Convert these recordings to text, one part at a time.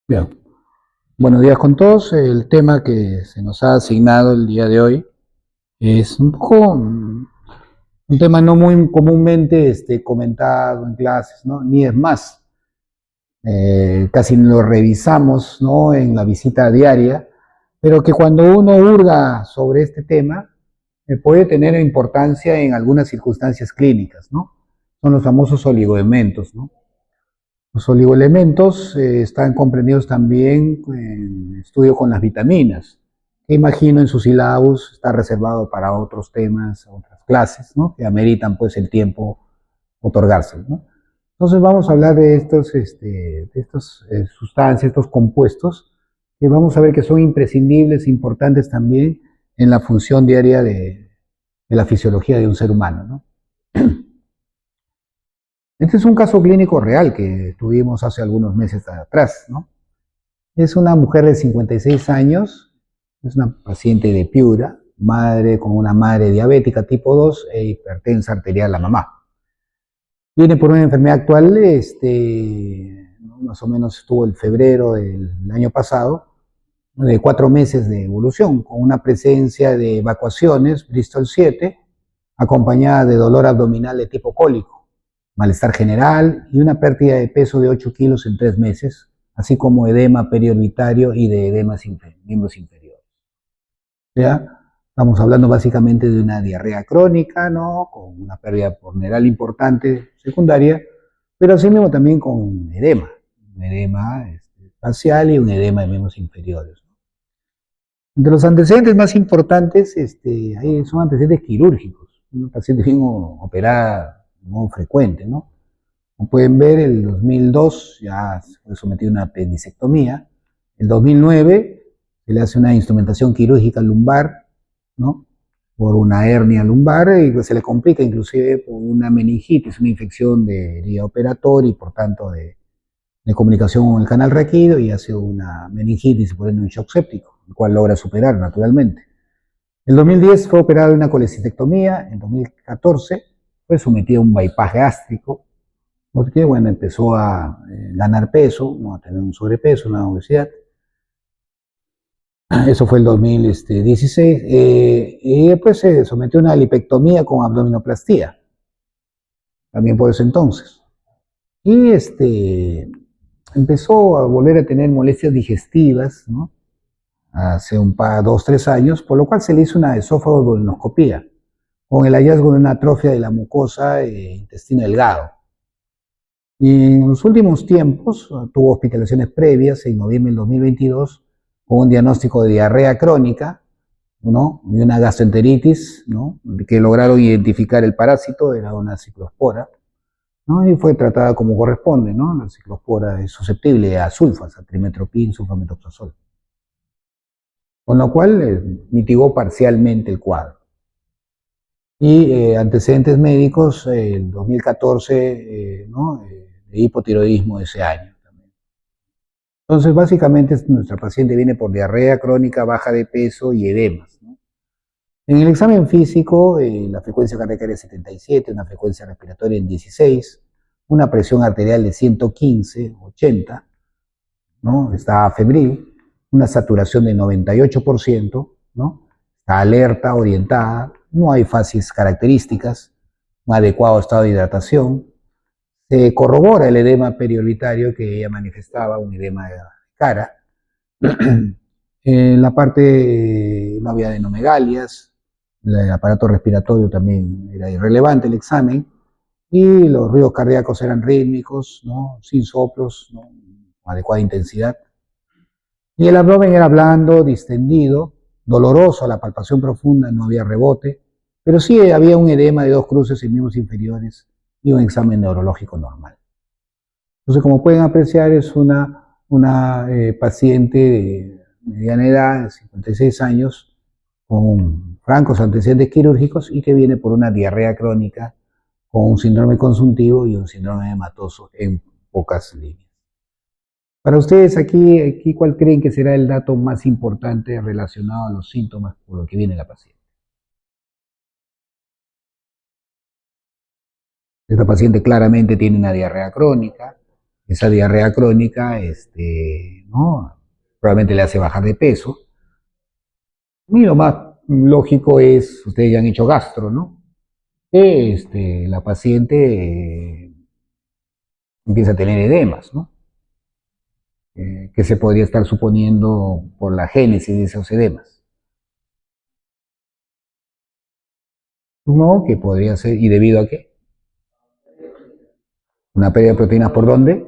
Bien, buenos días con todos. El tema que se nos ha asignado el día de hoy es un poco un tema no muy comúnmente comentado en clases, ¿no? Ni es más, casi lo revisamos, ¿no? En la visita diaria, pero que cuando uno hurga sobre este tema puede tener importancia en algunas circunstancias clínicas, ¿no? Son los famosos oligoelementos, ¿no? Los oligoelementos están comprendidos también en estudio con las vitaminas, que imagino en sus sílabus está reservado para otros temas, otras clases, ¿no? Que ameritan pues el tiempo otorgarse, ¿no? Entonces vamos a hablar de estas sustancias, estos compuestos, que vamos a ver que son imprescindibles, importantes también en la función diaria de la fisiología de un ser humano, ¿no? Este es un caso clínico real que tuvimos hace algunos meses atrás, ¿no? Es una mujer de 56 años, es una paciente de Piura, madre con una madre diabética tipo 2 e hipertensa arterial la mamá. Viene por una enfermedad actual, ¿no? Más o menos estuvo el febrero del año pasado, de 4 meses de evolución, con una presencia de evacuaciones, Bristol 7, acompañada de dolor abdominal de tipo cólico, malestar general y una pérdida de peso de 8 kilos en 3 meses, así como edema periorbitario y de edemas miembros inferiores. ¿Ya? Estamos hablando básicamente de una diarrea crónica, ¿no? Con una pérdida porneral importante secundaria, pero así mismo también con un edema facial y un edema de miembros inferiores. Entre los antecedentes más importantes son antecedentes quirúrgicos. Una paciente bien operada no frecuente, ¿no? Como pueden ver, el 2002 ya fue sometido a una apendicectomía. El 2009 se le hace una instrumentación quirúrgica lumbar, ¿no? Por una hernia lumbar y se le complica inclusive por una meningitis, una infección de vía operatoria y por tanto de comunicación con el canal raquídeo y hace una meningitis y por ende un shock séptico, el cual logra superar naturalmente. En 2010 fue operado de una colecistectomía, en 2014 fue sometido a un bypass gástrico, porque bueno, empezó a ganar peso, ¿no? A tener un sobrepeso, una obesidad. Eso fue el 2016. Y después se sometió a una lipectomía con abdominoplastía, también por ese entonces. Y empezó a volver a tener molestias digestivas, ¿no? Hace un par, 2, 3 años, por lo cual se le hizo una esófago-duodenoscopía, con el hallazgo de una atrofia de la mucosa intestino delgado. Y en los últimos tiempos tuvo hospitalizaciones previas en noviembre del 2022 con un diagnóstico de diarrea crónica, ¿no? Y una gastroenteritis, ¿no? Que lograron identificar el parásito, era una ciclospora, ¿no? Y fue tratada como corresponde, ¿no? La ciclospora es susceptible a sulfas, a trimetoprim, sulfamethoxazol. Con lo cual mitigó parcialmente el cuadro. Y antecedentes médicos, el 2014, ¿no? De hipotiroidismo de ese año. Entonces, básicamente, nuestra paciente viene por diarrea crónica, baja de peso y edemas, ¿no? En el examen físico, la frecuencia cardíaca era 77, una frecuencia respiratoria en 16, una presión arterial de 115, 80, ¿no? Está febril, una saturación de 98%, ¿no? Está alerta, orientada, no hay fases características, un adecuado estado de hidratación. Se corrobora el edema periorbitario que ella manifestaba, un edema de cara. En la parte no había adenomegalias, el aparato respiratorio también era irrelevante el examen, y los ruidos cardíacos eran rítmicos, ¿no? Sin soplos, ¿no? Con adecuada intensidad. Y el abdomen era blando, distendido, doloroso a la palpación profunda, no había rebote, pero sí había un edema de 2 cruces en miembros inferiores y un examen neurológico normal. Entonces, como pueden apreciar, es una paciente de mediana edad, de 56 años, con francos antecedentes quirúrgicos y que viene por una diarrea crónica con un síndrome consuntivo y un síndrome hematoso en pocas líneas. Para ustedes aquí, ¿cuál creen que será el dato más importante relacionado a los síntomas por los que viene la paciente? Esta paciente claramente tiene una diarrea crónica, esa diarrea crónica, ¿no? Probablemente le hace bajar de peso. Y lo más lógico es, ustedes ya han hecho gastro, ¿no? Que la paciente empieza a tener edemas, ¿no? Que se podría estar suponiendo por la génesis de esos edemas. No, que podría ser, ¿y debido a qué? Una pérdida de proteínas por dónde?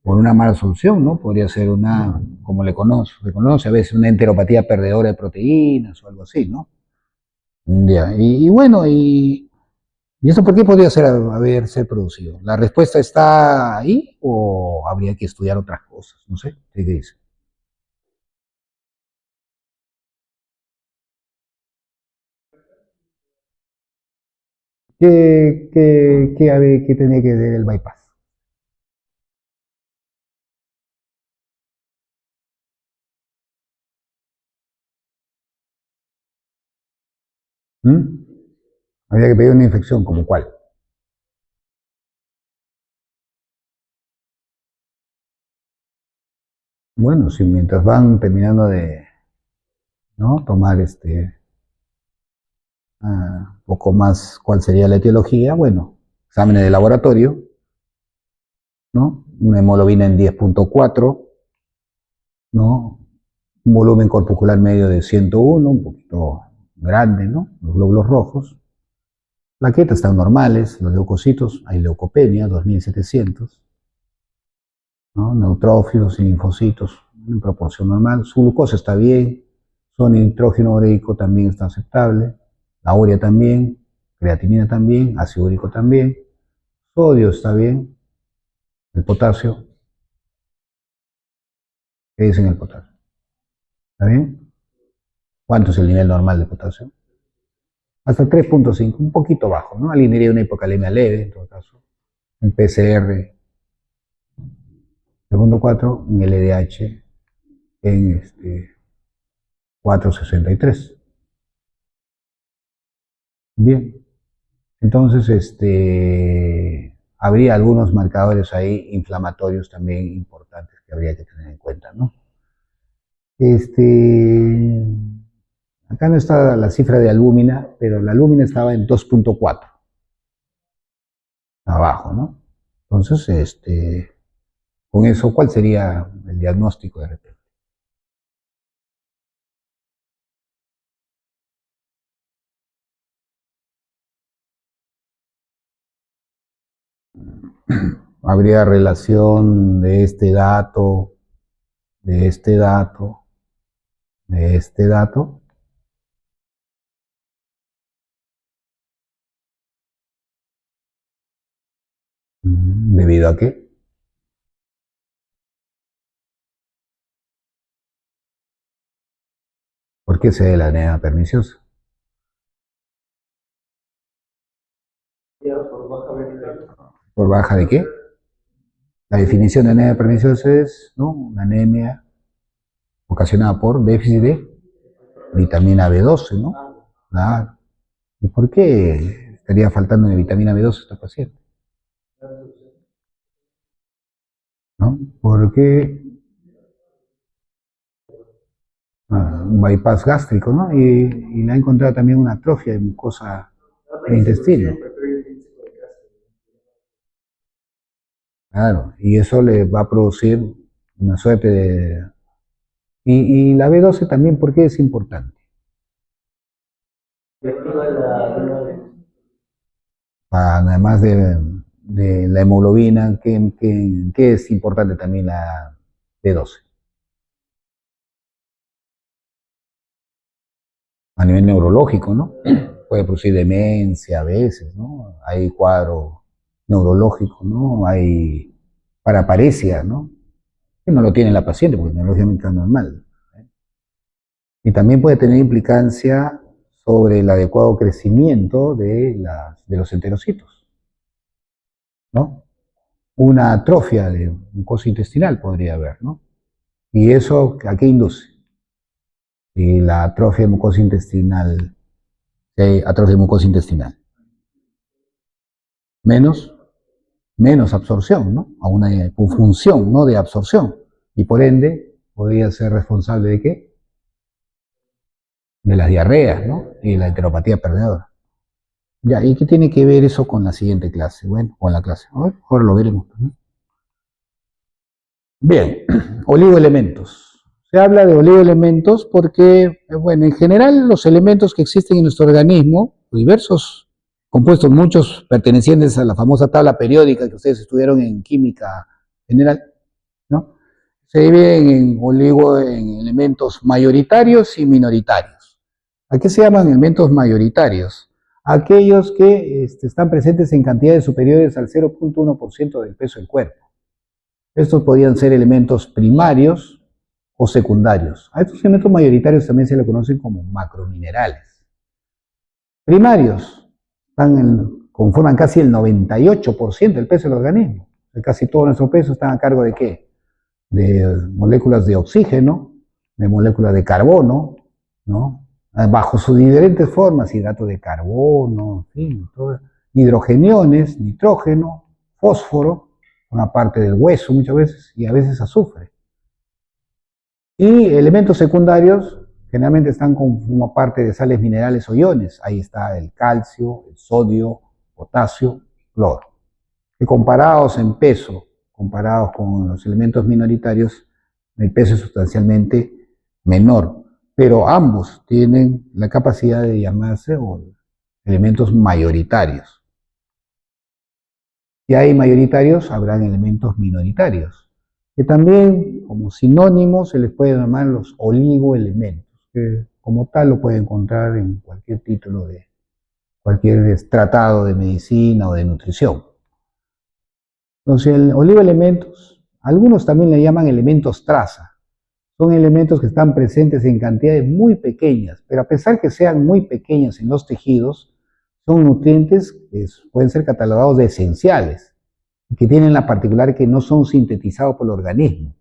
Por una mala absorción, ¿no? Podría ser una, como se conoce a veces, una enteropatía perdedora de proteínas o algo así, ¿no? Ya, y bueno, ¿y eso por qué podría haberse producido? ¿La respuesta está ahí o habría que estudiar otras cosas? No sé, ¿qué dice? ¿Qué tenía que ver el bypass? ¿Mm? Habría que pedir una infección, ¿como cuál? Bueno, si mientras van terminando de, ¿no? tomar poco más cuál sería la etiología, bueno, exámenes de laboratorio, ¿no? Una hemoglobina en 10,4, ¿no? Un volumen corpuscular medio de 101, un poquito grande, ¿no? Los glóbulos rojos. Plaquetas están normales, los leucocitos, hay leucopenia, 2700, ¿no? Neutrófilos y linfocitos en proporción normal. Su glucosa está bien, su nitrógeno ureico también está aceptable, la urea también, creatinina también, ácido úrico también, sodio está bien, el potasio, ¿qué dicen el potasio? ¿Está bien? ¿Cuánto es el nivel normal de potasio? Hasta 3,5, un poquito bajo, ¿no? Alinearía una hipocalemia leve, en todo caso. Un PCR 3,4, un LDH en 4,63. Bien, entonces habría algunos marcadores ahí inflamatorios también importantes que habría que tener en cuenta, ¿no? Este, acá no está la cifra de albúmina, pero la albúmina estaba en 2,4, abajo, ¿no? Entonces, con eso, ¿cuál sería el diagnóstico de repente? ¿Habría relación de este dato, de este dato, de este dato? ¿Debido a qué? ¿Por qué se da la anemia perniciosa? ¿Por baja de qué? La definición de anemia perniciosa es, ¿no?, una anemia ocasionada por déficit de vitamina B12, ¿no? Claro. ¿Y por qué estaría faltando de vitamina B12 a esta paciente? ¿No? Porque un bypass gástrico, ¿no? Y le ha encontrado también una atrofia de mucosa del intestino. Claro, y eso le va a producir una suerte de... Y la B12 también, ¿por qué es importante? Además de la hemoglobina, ¿qué es importante también la B12? A nivel neurológico, ¿no? Puede producir demencia a veces, ¿no? Hay cuadro neurológico, ¿no? Hay paraparesia, ¿no? Que no lo tiene la paciente porque neurológicamente es normal. Y también puede tener implicancia sobre el adecuado crecimiento de los enterocitos, ¿no? Una atrofia de mucosa intestinal podría haber, ¿no? ¿Y eso a qué induce? Y la atrofia de mucosa intestinal, si hay atrofia de mucosa intestinal. Menos menos absorción, ¿no? A una función, ¿no? De absorción. Y por ende, podría ser responsable ¿de qué? De las diarreas, ¿no? Y la enteropatía perdedora. Ya, ¿y qué tiene que ver eso con la siguiente clase? Bueno, con la clase. Ahora lo veremos, ¿no? Bien, oligoelementos. Se habla de oligoelementos porque, bueno, en general los elementos que existen en nuestro organismo, diversos compuestos, muchos pertenecientes a la famosa tabla periódica que ustedes estudiaron en química general, ¿no? Se dividen en elementos mayoritarios y minoritarios. ¿A qué se llaman elementos mayoritarios? Aquellos que están presentes en cantidades superiores al 0.1% del peso del cuerpo. Estos podían ser elementos primarios o secundarios. A estos elementos mayoritarios también se les conocen como macrominerales. Primarios conforman casi el 98% del peso del organismo. Casi todo nuestro peso está a cargo ¿de qué? De moléculas de oxígeno, de moléculas de carbono, ¿no? Bajo sus diferentes formas, hidrato de carbono, en fin, hidrogeniones, nitrógeno, fósforo, una parte del hueso muchas veces, y a veces azufre. Y elementos secundarios generalmente están como parte de sales minerales o iones. Ahí está el calcio, el sodio, potasio, cloro. Que comparados en peso, comparados con los elementos minoritarios, el peso es sustancialmente menor. Pero ambos tienen la capacidad de llamarse elementos mayoritarios. Si hay mayoritarios, habrán elementos minoritarios, que también como sinónimos se les puede llamar los oligoelementos, que como tal lo puede encontrar en cualquier título de cualquier tratado de medicina o de nutrición. Entonces, oligoelementos, algunos también le llaman elementos traza. Son elementos que están presentes en cantidades muy pequeñas, pero a pesar que sean muy pequeñas en los tejidos, son nutrientes que pueden ser catalogados de esenciales, que tienen la particularidad que no son sintetizados por el organismo,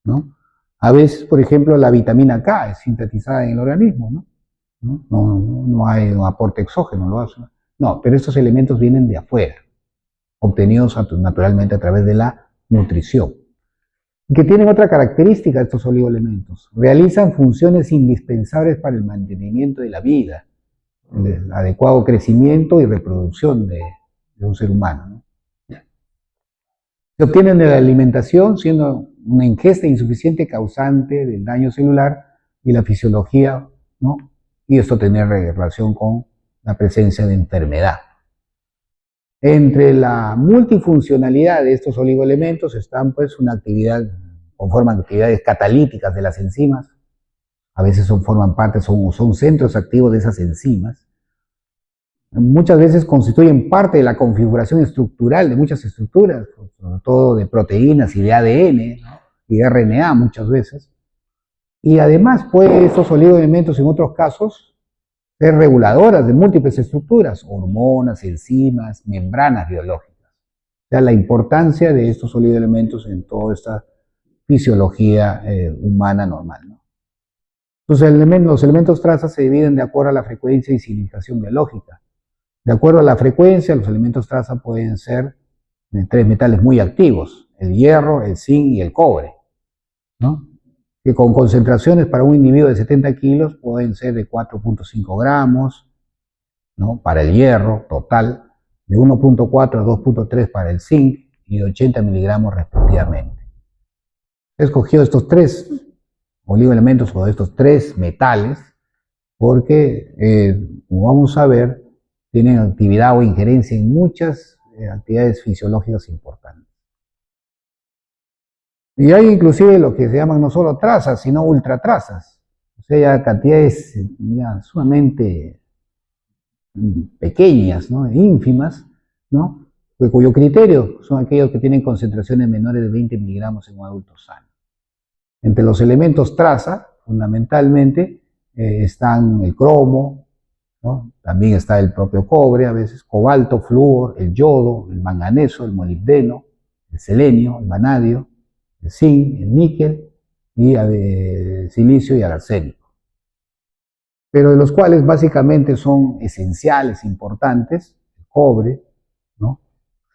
¿no? A veces, por ejemplo, la vitamina K es sintetizada en el organismo, ¿no? No hay un aporte exógeno, lo hace. No, pero estos elementos vienen de afuera, obtenidos naturalmente a través de la nutrición. Que tienen otra característica estos oligoelementos. Realizan funciones indispensables para el mantenimiento de la vida, el adecuado crecimiento y reproducción de un ser humano, ¿no? Se obtienen de la alimentación, siendo una ingesta insuficiente causante del daño celular y la fisiología, ¿no? Y esto tiene relación con la presencia de enfermedad. Entre la multifuncionalidad de estos oligoelementos están pues conforman actividades catalíticas de las enzimas, a veces forman parte, son centros activos de esas enzimas. Muchas veces constituyen parte de la configuración estructural de muchas estructuras, sobre todo de proteínas y de ADN, ¿no? Y de RNA muchas veces. Y además, pues, estos oligoelementos en otros casos ser reguladoras de múltiples estructuras, hormonas, enzimas, membranas biológicas. O sea, la importancia de estos oligoelementos en toda esta fisiología humana normal, ¿no? Entonces, los elementos trazas se dividen de acuerdo a la frecuencia y significación biológica. De acuerdo a la frecuencia, los elementos traza pueden ser de 3 metales muy activos, el hierro, el zinc y el cobre, ¿no? Que con concentraciones para un individuo de 70 kilos pueden ser de 4.5 gramos, ¿no? Para el hierro total, de 1.4 a 2.3 para el zinc y de 80 miligramos respectivamente. He escogido estos 3 oligoelementos o estos 3 metales porque, como vamos a ver, tienen actividad o injerencia en muchas actividades fisiológicas importantes. Y hay inclusive lo que se llaman no solo trazas, sino ultratrazas, o sea, cantidades ya sumamente pequeñas, ¿no? Ínfimas, ¿no? Cuyo criterio son aquellos que tienen concentraciones menores de 20 miligramos en un adulto sano. Entre los elementos traza, fundamentalmente, están el cromo, ¿no? También está el propio cobre, a veces cobalto, flúor, el yodo, el manganeso, el molibdeno, el selenio, el vanadio, el zinc, el níquel, y el silicio y el arsénico. Pero de los cuales básicamente son esenciales, importantes, el cobre, ¿no?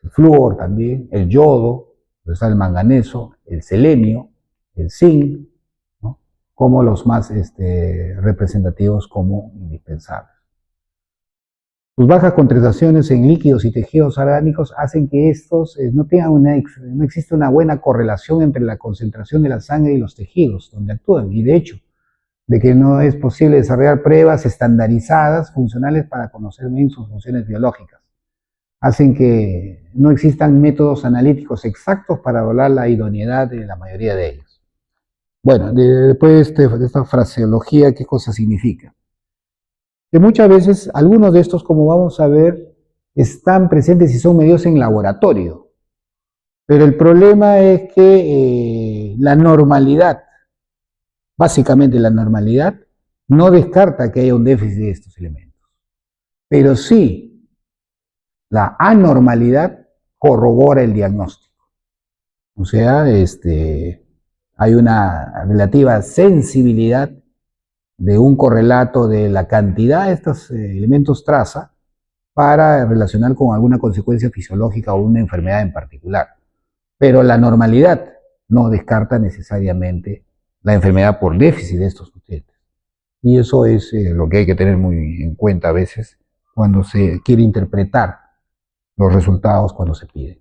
el flúor también, el yodo, donde está el manganeso, el selenio, el zinc, ¿no? Como los más representativos como indispensables. Sus bajas concentraciones en líquidos y tejidos orgánicos hacen que estos no existe una buena correlación entre la concentración de la sangre y los tejidos donde actúan. Y de hecho, de que no es posible desarrollar pruebas estandarizadas, funcionales para conocer bien sus funciones biológicas. Hacen que no existan métodos analíticos exactos para evaluar la idoneidad de la mayoría de ellos. Bueno, después de esta fraseología, ¿qué cosa significa? Que muchas veces algunos de estos, como vamos a ver, están presentes y son medidos en laboratorio. Pero el problema es que la normalidad, básicamente la normalidad, no descarta que haya un déficit de estos elementos. Pero sí, la anormalidad corrobora el diagnóstico. O sea, hay una relativa sensibilidad de un correlato de la cantidad de estos elementos traza para relacionar con alguna consecuencia fisiológica o una enfermedad en particular. Pero la normalidad no descarta necesariamente la enfermedad por déficit de estos nutrientes. Y eso es lo que hay que tener muy en cuenta a veces cuando se quiere interpretar los resultados cuando se piden.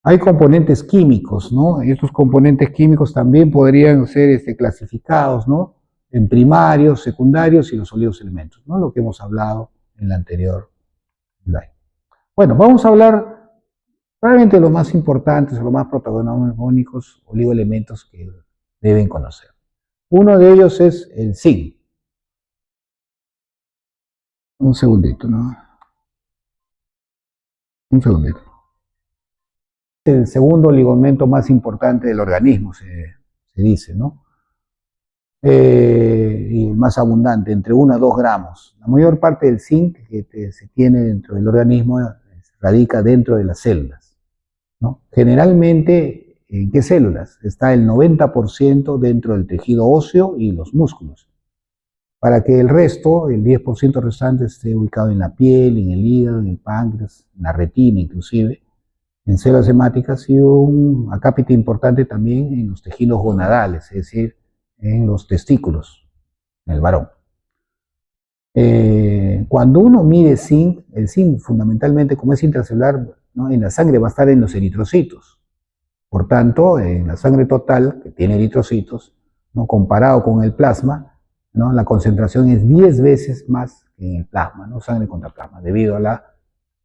Hay componentes químicos, ¿no? Estos componentes químicos también podrían ser clasificados, ¿no? En primarios, secundarios y los sólidos elementos, ¿no? Lo que hemos hablado en la anterior slide. Bueno, vamos a hablar probablemente de los más importantes o los más protagónicos oligoelementos que deben conocer. Uno de ellos es el zinc. Un segundito, ¿no? Un segundito. El segundo oligoelemento más importante del organismo, se dice, ¿no? Y más abundante, entre 1 a 2 gramos. La mayor parte del zinc que se tiene dentro del organismo radica dentro de las células, ¿no? Generalmente, ¿en qué células? Está el 90% dentro del tejido óseo y los músculos, para que el resto, el 10% restante, esté ubicado en la piel, en el hígado, en el páncreas, en la retina inclusive, en células hemáticas y un acápite importante también en los tejidos gonadales, es decir, en los testículos, en el varón. Cuando uno mide zinc, el zinc fundamentalmente, como es intracelular, ¿no? En la sangre va a estar en los eritrocitos. Por tanto, en la sangre total, que tiene eritrocitos, ¿no? Comparado con el plasma, ¿no? La concentración es 10 veces más que en el plasma, ¿no? Sangre contra plasma, debido a la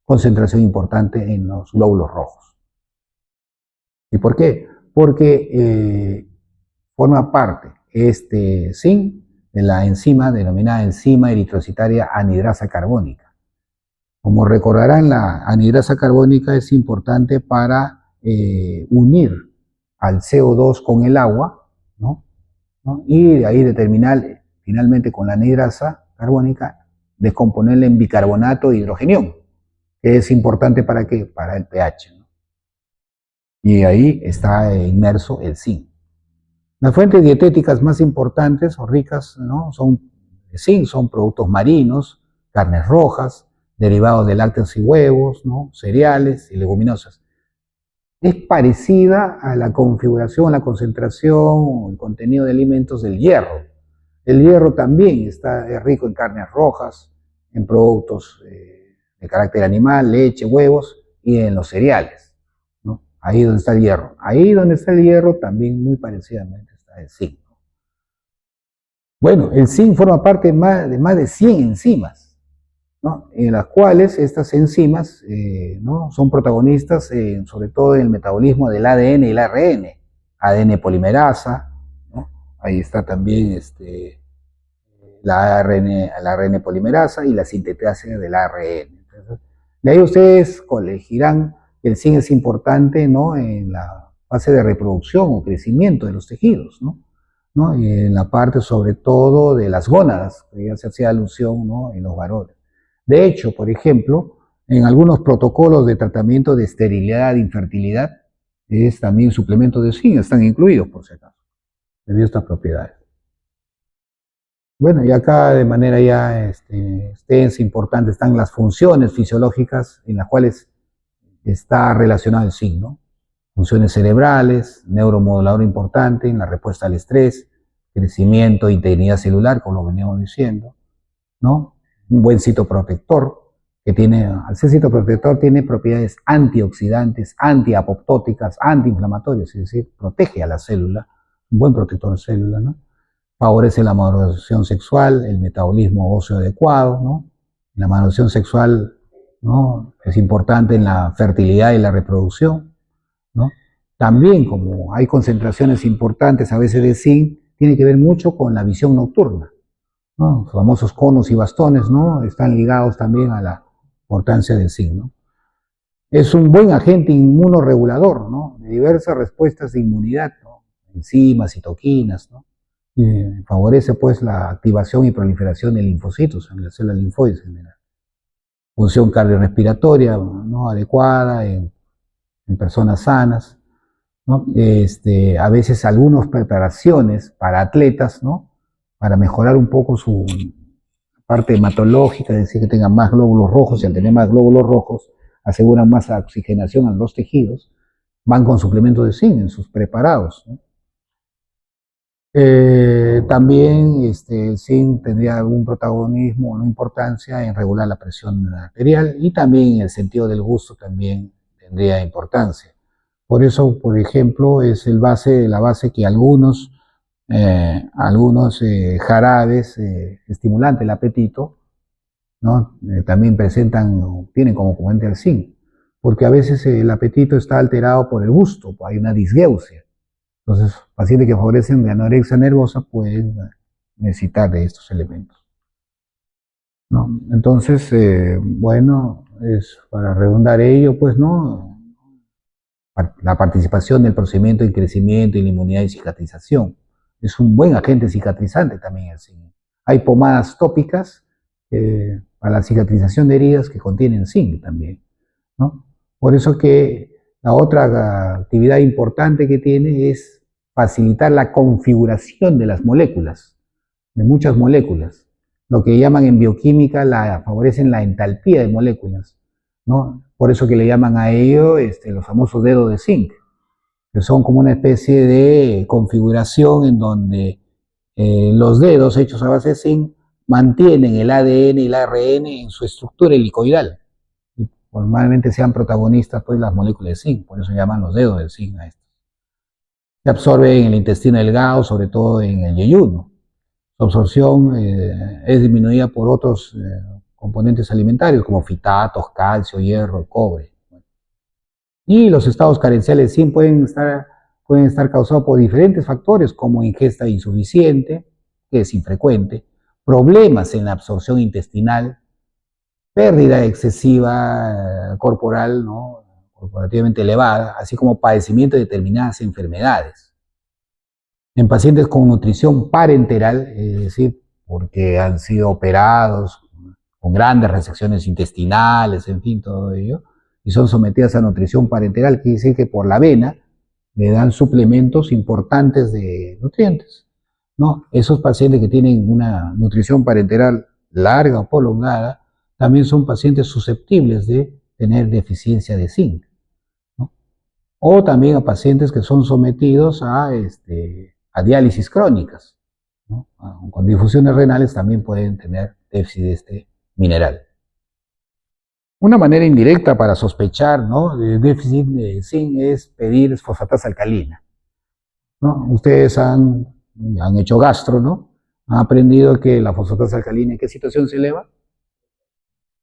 concentración importante en los glóbulos rojos. ¿Y por qué? Porque forma parte este zinc de la enzima denominada enzima eritrocitaria anhidrasa carbónica. Como recordarán, la anhidrasa carbónica es importante para unir al CO2 con el agua, ¿no? Y de ahí determinar finalmente con la anhidrasa carbónica descomponerla en bicarbonato de hidrogenión, que es importante para ¿qué? Para el pH, ¿no? Y ahí está inmerso el zinc. Las fuentes dietéticas más importantes o ricas, ¿no? Son zinc, son productos marinos, carnes rojas, derivados de lácteos y huevos, ¿no? Cereales y leguminosas. Es parecida a la configuración, a la concentración o el contenido de alimentos del hierro. El hierro también es rico en carnes rojas, en productos de carácter animal, leche, huevos y en los cereales, ¿no? Ahí donde está el hierro. Ahí donde está el hierro también muy parecidamente está el zinc. Bueno, el zinc forma parte de más de 100 enzimas, ¿no? En las cuales estas enzimas ¿no? son protagonistas sobre todo en el metabolismo del ADN y el ARN. ADN polimerasa, ¿no? Ahí está también la ARN polimerasa y la sintetasa del ARN. Entonces, de ahí ustedes colegirán que el zinc es importante, ¿no? En la fase de reproducción o crecimiento de los tejidos, ¿no? Y en la parte sobre todo de las gónadas, que ya se hacía alusión, ¿no? En los varones. De hecho, por ejemplo, en algunos protocolos de tratamiento de esterilidad e infertilidad, es también suplementos de zinc, están incluidos por si acaso, debido a estas propiedades. Bueno, y acá de manera ya extensa, importante, están las funciones fisiológicas en las cuales está relacionado al zinc, ¿no? Funciones cerebrales, neuromodulador importante en la respuesta al estrés, crecimiento e integridad celular, como lo veníamos diciendo, ¿no? Un buen citoprotector, que tiene, al ser citoprotector tiene propiedades antioxidantes, antiapoptóticas, antiinflamatorias, es decir, protege a la célula, un buen protector de célula, ¿no? Favorece la maduración sexual, el metabolismo óseo adecuado, ¿no? La maduración sexual, ¿no? Es importante en la fertilidad y la reproducción, ¿no? También, como hay concentraciones importantes a veces de zinc, tiene que ver mucho con la visión nocturna, ¿no? Los famosos conos y bastones, ¿no? Están ligados también a la importancia del zinc, ¿no? Es un buen agente inmunoregulador, ¿no? De diversas respuestas de inmunidad, ¿no? Enzimas, citoquinas, ¿no? Favorece pues la activación y proliferación de linfocitos en las células linfoides en general. Función cardiorrespiratoria, ¿no? Adecuada en personas sanas, ¿no? A veces algunas preparaciones para atletas, ¿no? Para mejorar un poco su parte hematológica, es decir, que tengan más glóbulos rojos, y al tener más glóbulos rojos aseguran más oxigenación a los tejidos, van con suplementos de zinc en sus preparados, ¿no? También el zinc tendría algún protagonismo o una importancia en regular la presión arterial, y también en el sentido del gusto también tendría importancia. Por eso, por ejemplo, es la base que algunos jarabes estimulantes del apetito, ¿no? También tienen como componente el zinc, porque a veces el apetito está alterado por el gusto, hay una disgeusia. Entonces, pacientes que favorecen de anorexia nervosa pueden necesitar de estos elementos, ¿no? Entonces, bueno, es para redundar ello, pues, ¿no? La participación del procedimiento de crecimiento y la inmunidad y cicatrización. Es un buen agente cicatrizante también el zinc. Hay pomadas tópicas para la cicatrización de heridas que contienen zinc también, ¿no? Por eso que la otra actividad importante que tiene es facilitar la configuración de las moléculas, de muchas moléculas. Lo que llaman en bioquímica, favorecen la entalpía de moléculas, ¿no? Por eso que le llaman a ello los famosos dedos de zinc, que son como una especie de configuración en donde los dedos hechos a base de zinc mantienen el ADN y el ARN en su estructura helicoidal. Y normalmente sean protagonistas pues las moléculas de zinc, por eso llaman los dedos de zinc a estos. Se absorbe en el intestino delgado, sobre todo en el yeyuno. Su absorción es disminuida por otros componentes alimentarios como fitatos, calcio, hierro, cobre. Y los estados carenciales de zinc pueden estar causados por diferentes factores como ingesta insuficiente, que es infrecuente, problemas en la absorción intestinal, pérdida excesiva corporal, ¿no? Corporativamente elevada, así como padecimiento de determinadas enfermedades. En pacientes con nutrición parenteral, es decir, porque han sido operados con grandes resecciones intestinales, en fin, todo ello, y son sometidas a nutrición parenteral, quiere decir que por la vena le dan suplementos importantes de nutrientes, ¿no? Esos pacientes que tienen una nutrición parenteral larga o prolongada, también son pacientes susceptibles de tener deficiencia de zinc, ¿no? O también a pacientes que son sometidos a diálisis crónicas, ¿no? Con difusiones renales también pueden tener déficit de este mineral. Una manera indirecta para sospechar, ¿no?, de déficit de zinc es pedir fosfatasa alcalina, ¿no? Ustedes han hecho gastro, ¿no? Han aprendido que la fosfatasa alcalina, ¿en qué situación se eleva?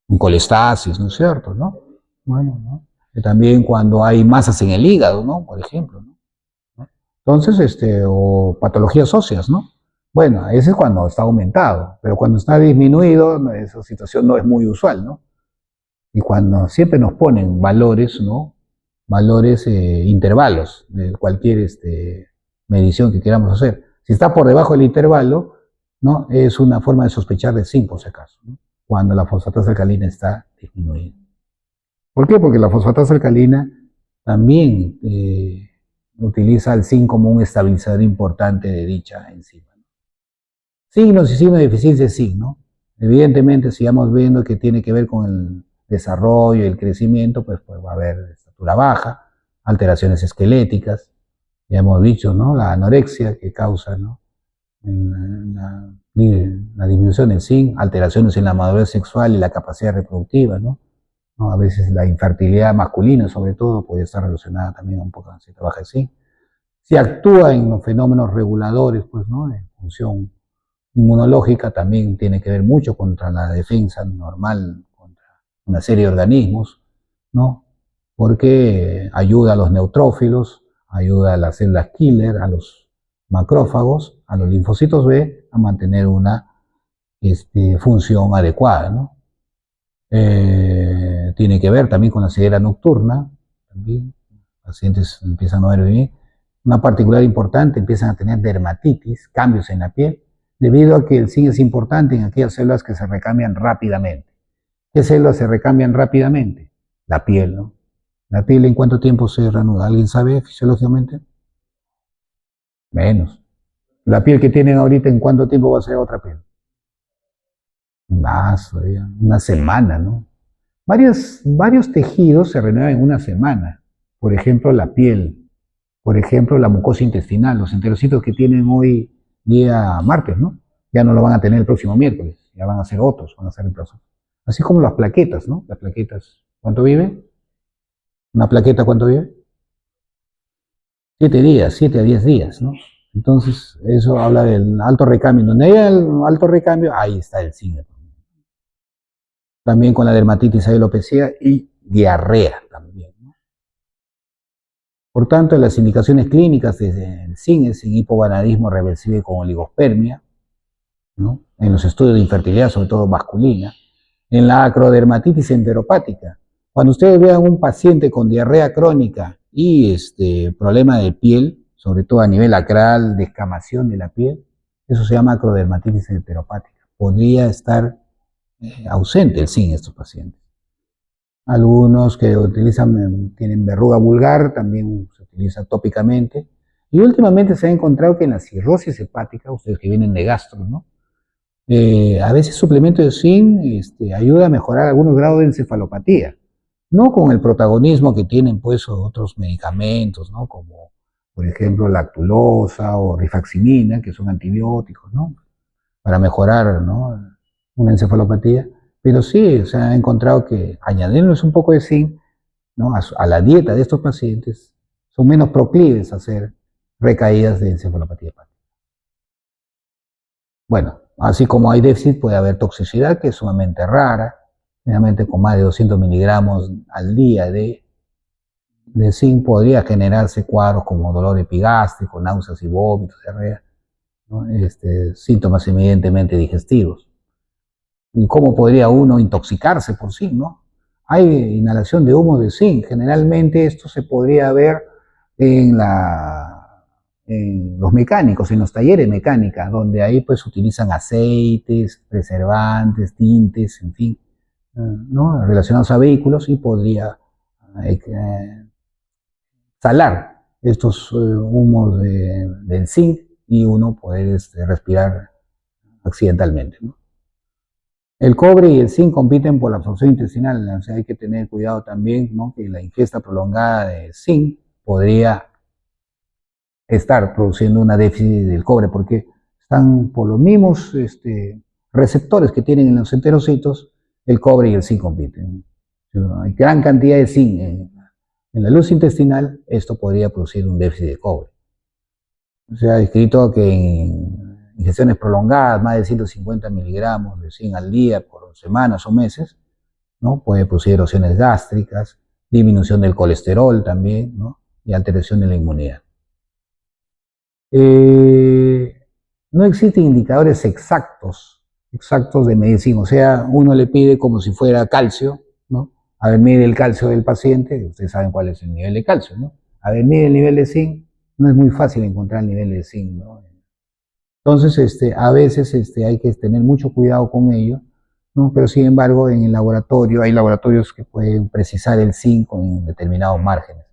En colestasis, ¿no es cierto?, ¿no? Bueno, ¿no? También cuando hay masas en el hígado, ¿no? Por ejemplo, ¿no? Entonces, o patologías óseas, ¿no? Bueno, ese es cuando está aumentado, pero cuando está disminuido, esa situación no es muy usual, ¿no? Y cuando siempre nos ponen valores, ¿no? Valores, intervalos de cualquier medición que queramos hacer. Si está por debajo del intervalo, ¿no? Es una forma de sospechar de zinc, por si acaso, ¿no? Cuando la fosfatasa alcalina está disminuida. ¿Por qué? Porque la fosfatasa alcalina también utiliza el zinc como un estabilizador importante de dicha enzima. Signos y signos de deficiencia de zinc, ¿no? Evidentemente, sigamos viendo que tiene que ver con desarrollo y el crecimiento, pues va a haber estatura baja, alteraciones esqueléticas, ya hemos dicho, ¿no? La anorexia que causa, ¿no? La disminución del zinc, alteraciones en la madurez sexual y la capacidad reproductiva, ¿no? ¿No? A veces la infertilidad masculina, sobre todo, puede estar relacionada también un poco con cierta baja de zinc. Si actúa en los fenómenos reguladores, pues, ¿no? En función inmunológica, también tiene que ver mucho contra la defensa normal, contra una serie de organismos, ¿no? Porque ayuda a los neutrófilos, ayuda a las células killer, a los macrófagos, a los linfocitos B, a mantener una función adecuada, ¿no? Tiene que ver también con la ceguera nocturna, también pacientes empiezan a ver bien. Una particular importante, empiezan a tener dermatitis, cambios en la piel, debido a que el zinc es importante en aquellas células que se recambian rápidamente. ¿Qué células se recambian rápidamente? La piel, ¿no? ¿La piel en cuánto tiempo se reanuda? ¿Alguien sabe fisiológicamente? Menos. ¿La piel que tienen ahorita en cuánto tiempo va a ser otra piel? Más todavía, una semana, ¿no? Varios tejidos se renuevan en una semana. Por ejemplo, la piel. Por ejemplo, la mucosa intestinal. Los enterocitos que tienen hoy día martes, ¿no? Ya no lo van a tener el próximo miércoles. Ya van a ser otros, van a ser reemplazados. Así como las plaquetas, ¿no? Las plaquetas. ¿Cuánto vive? ¿Una plaqueta cuánto vive? 7 días, 7 a 10 días, ¿no? Entonces, eso habla del alto recambio. Donde hay el alto recambio, ahí está el zinc. También con la dermatitis, alopecia y diarrea también, ¿no? Por tanto, las indicaciones clínicas del zinc es en hipogonadismo reversible con oligospermia, ¿no? En los estudios de infertilidad, sobre todo masculina, en la acrodermatitis enteropática. Cuando ustedes vean un paciente con diarrea crónica y problema de piel, sobre todo a nivel acral, descamación de la piel, eso se llama acrodermatitis enteropática. Podría estar ausente el zinc en estos pacientes. Algunos que tienen verruga vulgar, también se utiliza tópicamente. Y últimamente se ha encontrado que en la cirrosis hepática, ustedes que vienen de gastro, ¿no? A veces suplemento de zinc ayuda a mejorar algunos grados de encefalopatía. No con el protagonismo que tienen pues otros medicamentos, ¿no? Como por ejemplo lactulosa o rifaximina, que son antibióticos, ¿no? Para mejorar, ¿no? Una encefalopatía. Pero sí, se ha encontrado que añadirles un poco de zinc, ¿no? A la dieta de estos pacientes son menos proclives a hacer recaídas de encefalopatía hepática. Bueno, así como hay déficit, puede haber toxicidad, que es sumamente rara. Generalmente con más de 200 miligramos al día de zinc podría generarse cuadros como dolor epigástrico, náuseas y vómitos, diarrea, ¿no? Síntomas evidentemente digestivos. ¿Y cómo podría uno intoxicarse por zinc, no? Hay inhalación de humo de zinc. Generalmente esto se podría ver en los mecánicos, en los talleres de mecánica, donde ahí pues utilizan aceites, preservantes, tintes, en fin, ¿no? Relacionados a vehículos, y podría salar estos humos del zinc y uno poder respirar accidentalmente, ¿no? El cobre y el zinc compiten por la absorción intestinal, o sea, hay que tener cuidado también, ¿no? Que la ingesta prolongada de zinc podría estar produciendo una déficit del cobre, porque están por los mismos receptores que tienen en los enterocitos, el cobre y el zinc compiten. Hay gran cantidad de zinc en la luz intestinal, esto podría producir un déficit de cobre. Se ha descrito que en ingestiones prolongadas, más de 150 miligramos de zinc al día por semanas o meses, ¿no? Puede producir erosiones gástricas, disminución del colesterol también, ¿no? Y alteración de la inmunidad. No existen indicadores exactos de medicina, o sea, uno le pide como si fuera calcio, ¿no? A ver, mide el calcio del paciente, ustedes saben cuál es el nivel de calcio, ¿no? A ver, mide el nivel de zinc, no es muy fácil encontrar el nivel de zinc, ¿no? Entonces, a veces hay que tener mucho cuidado con ello, ¿no? Pero sin embargo, en el laboratorio, hay laboratorios que pueden precisar el zinc en determinados márgenes.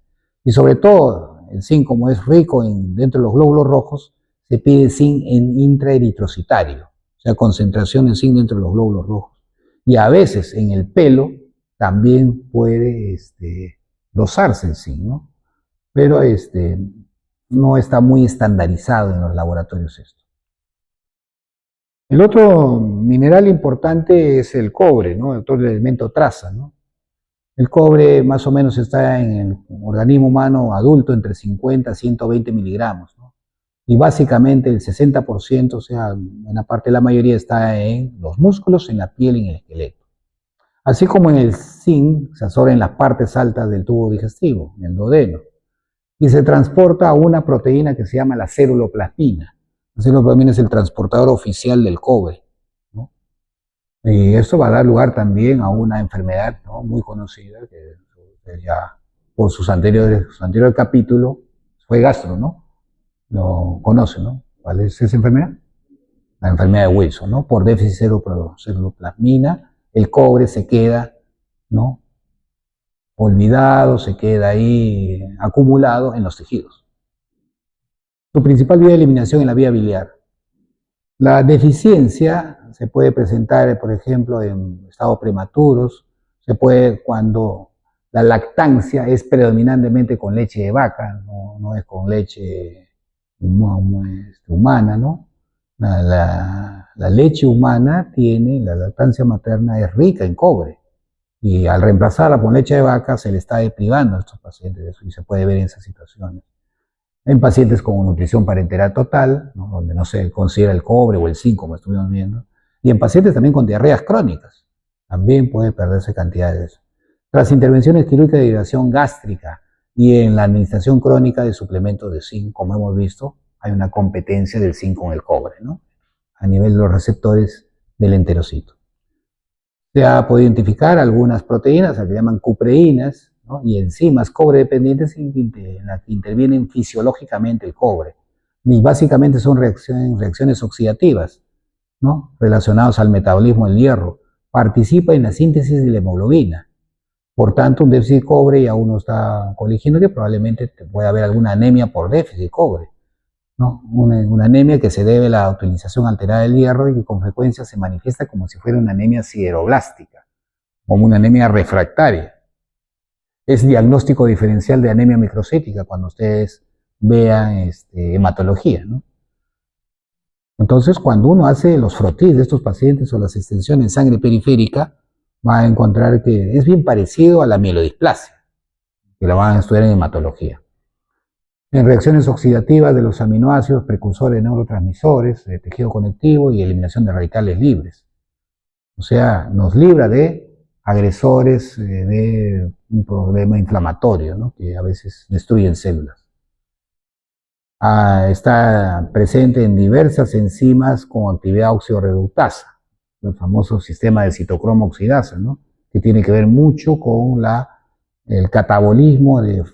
Y sobre todo, el zinc, como es rico dentro de los glóbulos rojos, se pide zinc en intraeritrocitario, o sea, concentración de zinc dentro de los glóbulos rojos. Y a veces en el pelo también puede dosarse el zinc, ¿no? Pero no está muy estandarizado en los laboratorios esto. El otro mineral importante es el cobre, ¿no? El elemento traza, ¿no? El cobre más o menos está en el organismo humano adulto entre 50 a 120 miligramos, ¿no? Y básicamente el 60%, o sea, una parte de la mayoría está en los músculos, en la piel y en el esqueleto. Así como en el zinc se absorbe en las partes altas del tubo digestivo, en el duodeno, y se transporta a una proteína que se llama la ceruloplasmina. La ceruloplasmina es el transportador oficial del cobre, ¿no? Y esto va a dar lugar también a una enfermedad, ¿no?, muy conocida, que ya por su anterior capítulo fue gastro, ¿no? Lo conoce, ¿no? ¿Cuál es esa enfermedad? La enfermedad de Wilson, ¿no? Por déficit ceruloplasmina, el cobre se queda, ¿no?, olvidado, se queda ahí acumulado en los tejidos. Su principal vía de eliminación es la vía biliar. La deficiencia se puede presentar, por ejemplo, en estados prematuros, se puede cuando la lactancia es predominantemente con leche de vaca, no es con leche humana, ¿no? La leche humana la lactancia materna es rica en cobre, y al reemplazarla por leche de vaca se le está deprivando a estos pacientes de eso, y se puede ver en esas situaciones. En pacientes con nutrición parenteral total, ¿no?, donde no se considera el cobre o el zinc, como estuvimos viendo, y en pacientes también con diarreas crónicas, también puede perderse cantidades. Tras intervenciones quirúrgicas de irrigación gástrica y en la administración crónica de suplementos de zinc, como hemos visto, hay una competencia del zinc con el cobre, ¿no?, a nivel de los receptores del enterocito. Se ha podido identificar algunas proteínas, que se llaman cupreínas, ¿no?, y enzimas cobre dependientes en las que intervienen fisiológicamente el cobre. Y básicamente son reacciones oxidativas, ¿no?, relacionadas al metabolismo del hierro. Participa en la síntesis de la hemoglobina. Por tanto, un déficit de cobre, ya uno está coligiendo que probablemente pueda haber alguna anemia por déficit de cobre, ¿no? Una anemia que se debe a la utilización alterada del hierro y que con frecuencia se manifiesta como si fuera una anemia sideroblástica, como una anemia refractaria. Es diagnóstico diferencial de anemia microcítica cuando ustedes vean hematología, ¿no? Entonces, cuando uno hace los frotis de estos pacientes o las extensiones en sangre periférica, va a encontrar que es bien parecido a la mielodisplasia, que la van a estudiar en hematología. En reacciones oxidativas de los aminoácidos, precursores de neurotransmisores, de tejido conectivo y eliminación de radicales libres. O sea, nos libra de agresores de un problema inflamatorio, ¿no?, que a veces destruyen células. Está presente en diversas enzimas con actividad oxidorreductasa, el famoso sistema de citocromo oxidasa, ¿no?, que tiene que ver mucho con el catabolismo de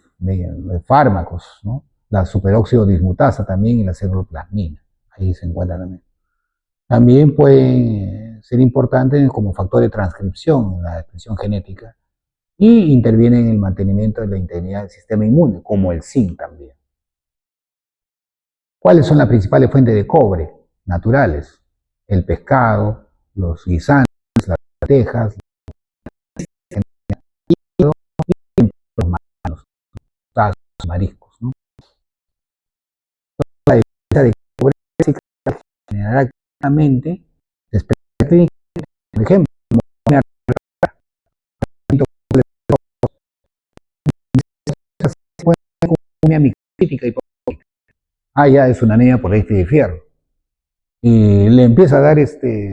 fármacos, ¿no?, la superóxido dismutasa también y la ceruloplasmina, ahí se encuentran también. También pueden ser importantes como factor de transcripción en la expresión genética y intervienen en el mantenimiento de la integridad del sistema inmune, como el zinc también. ¿Cuáles son las principales fuentes de cobre naturales? El pescado, los guisantes, las lentejas, los mariscos, ¿no? La dieta de cobre generará claramente, por ejemplo, una microtítica hipocalímica. Ya es una anemia por déficit de fierro. Y le empieza a dar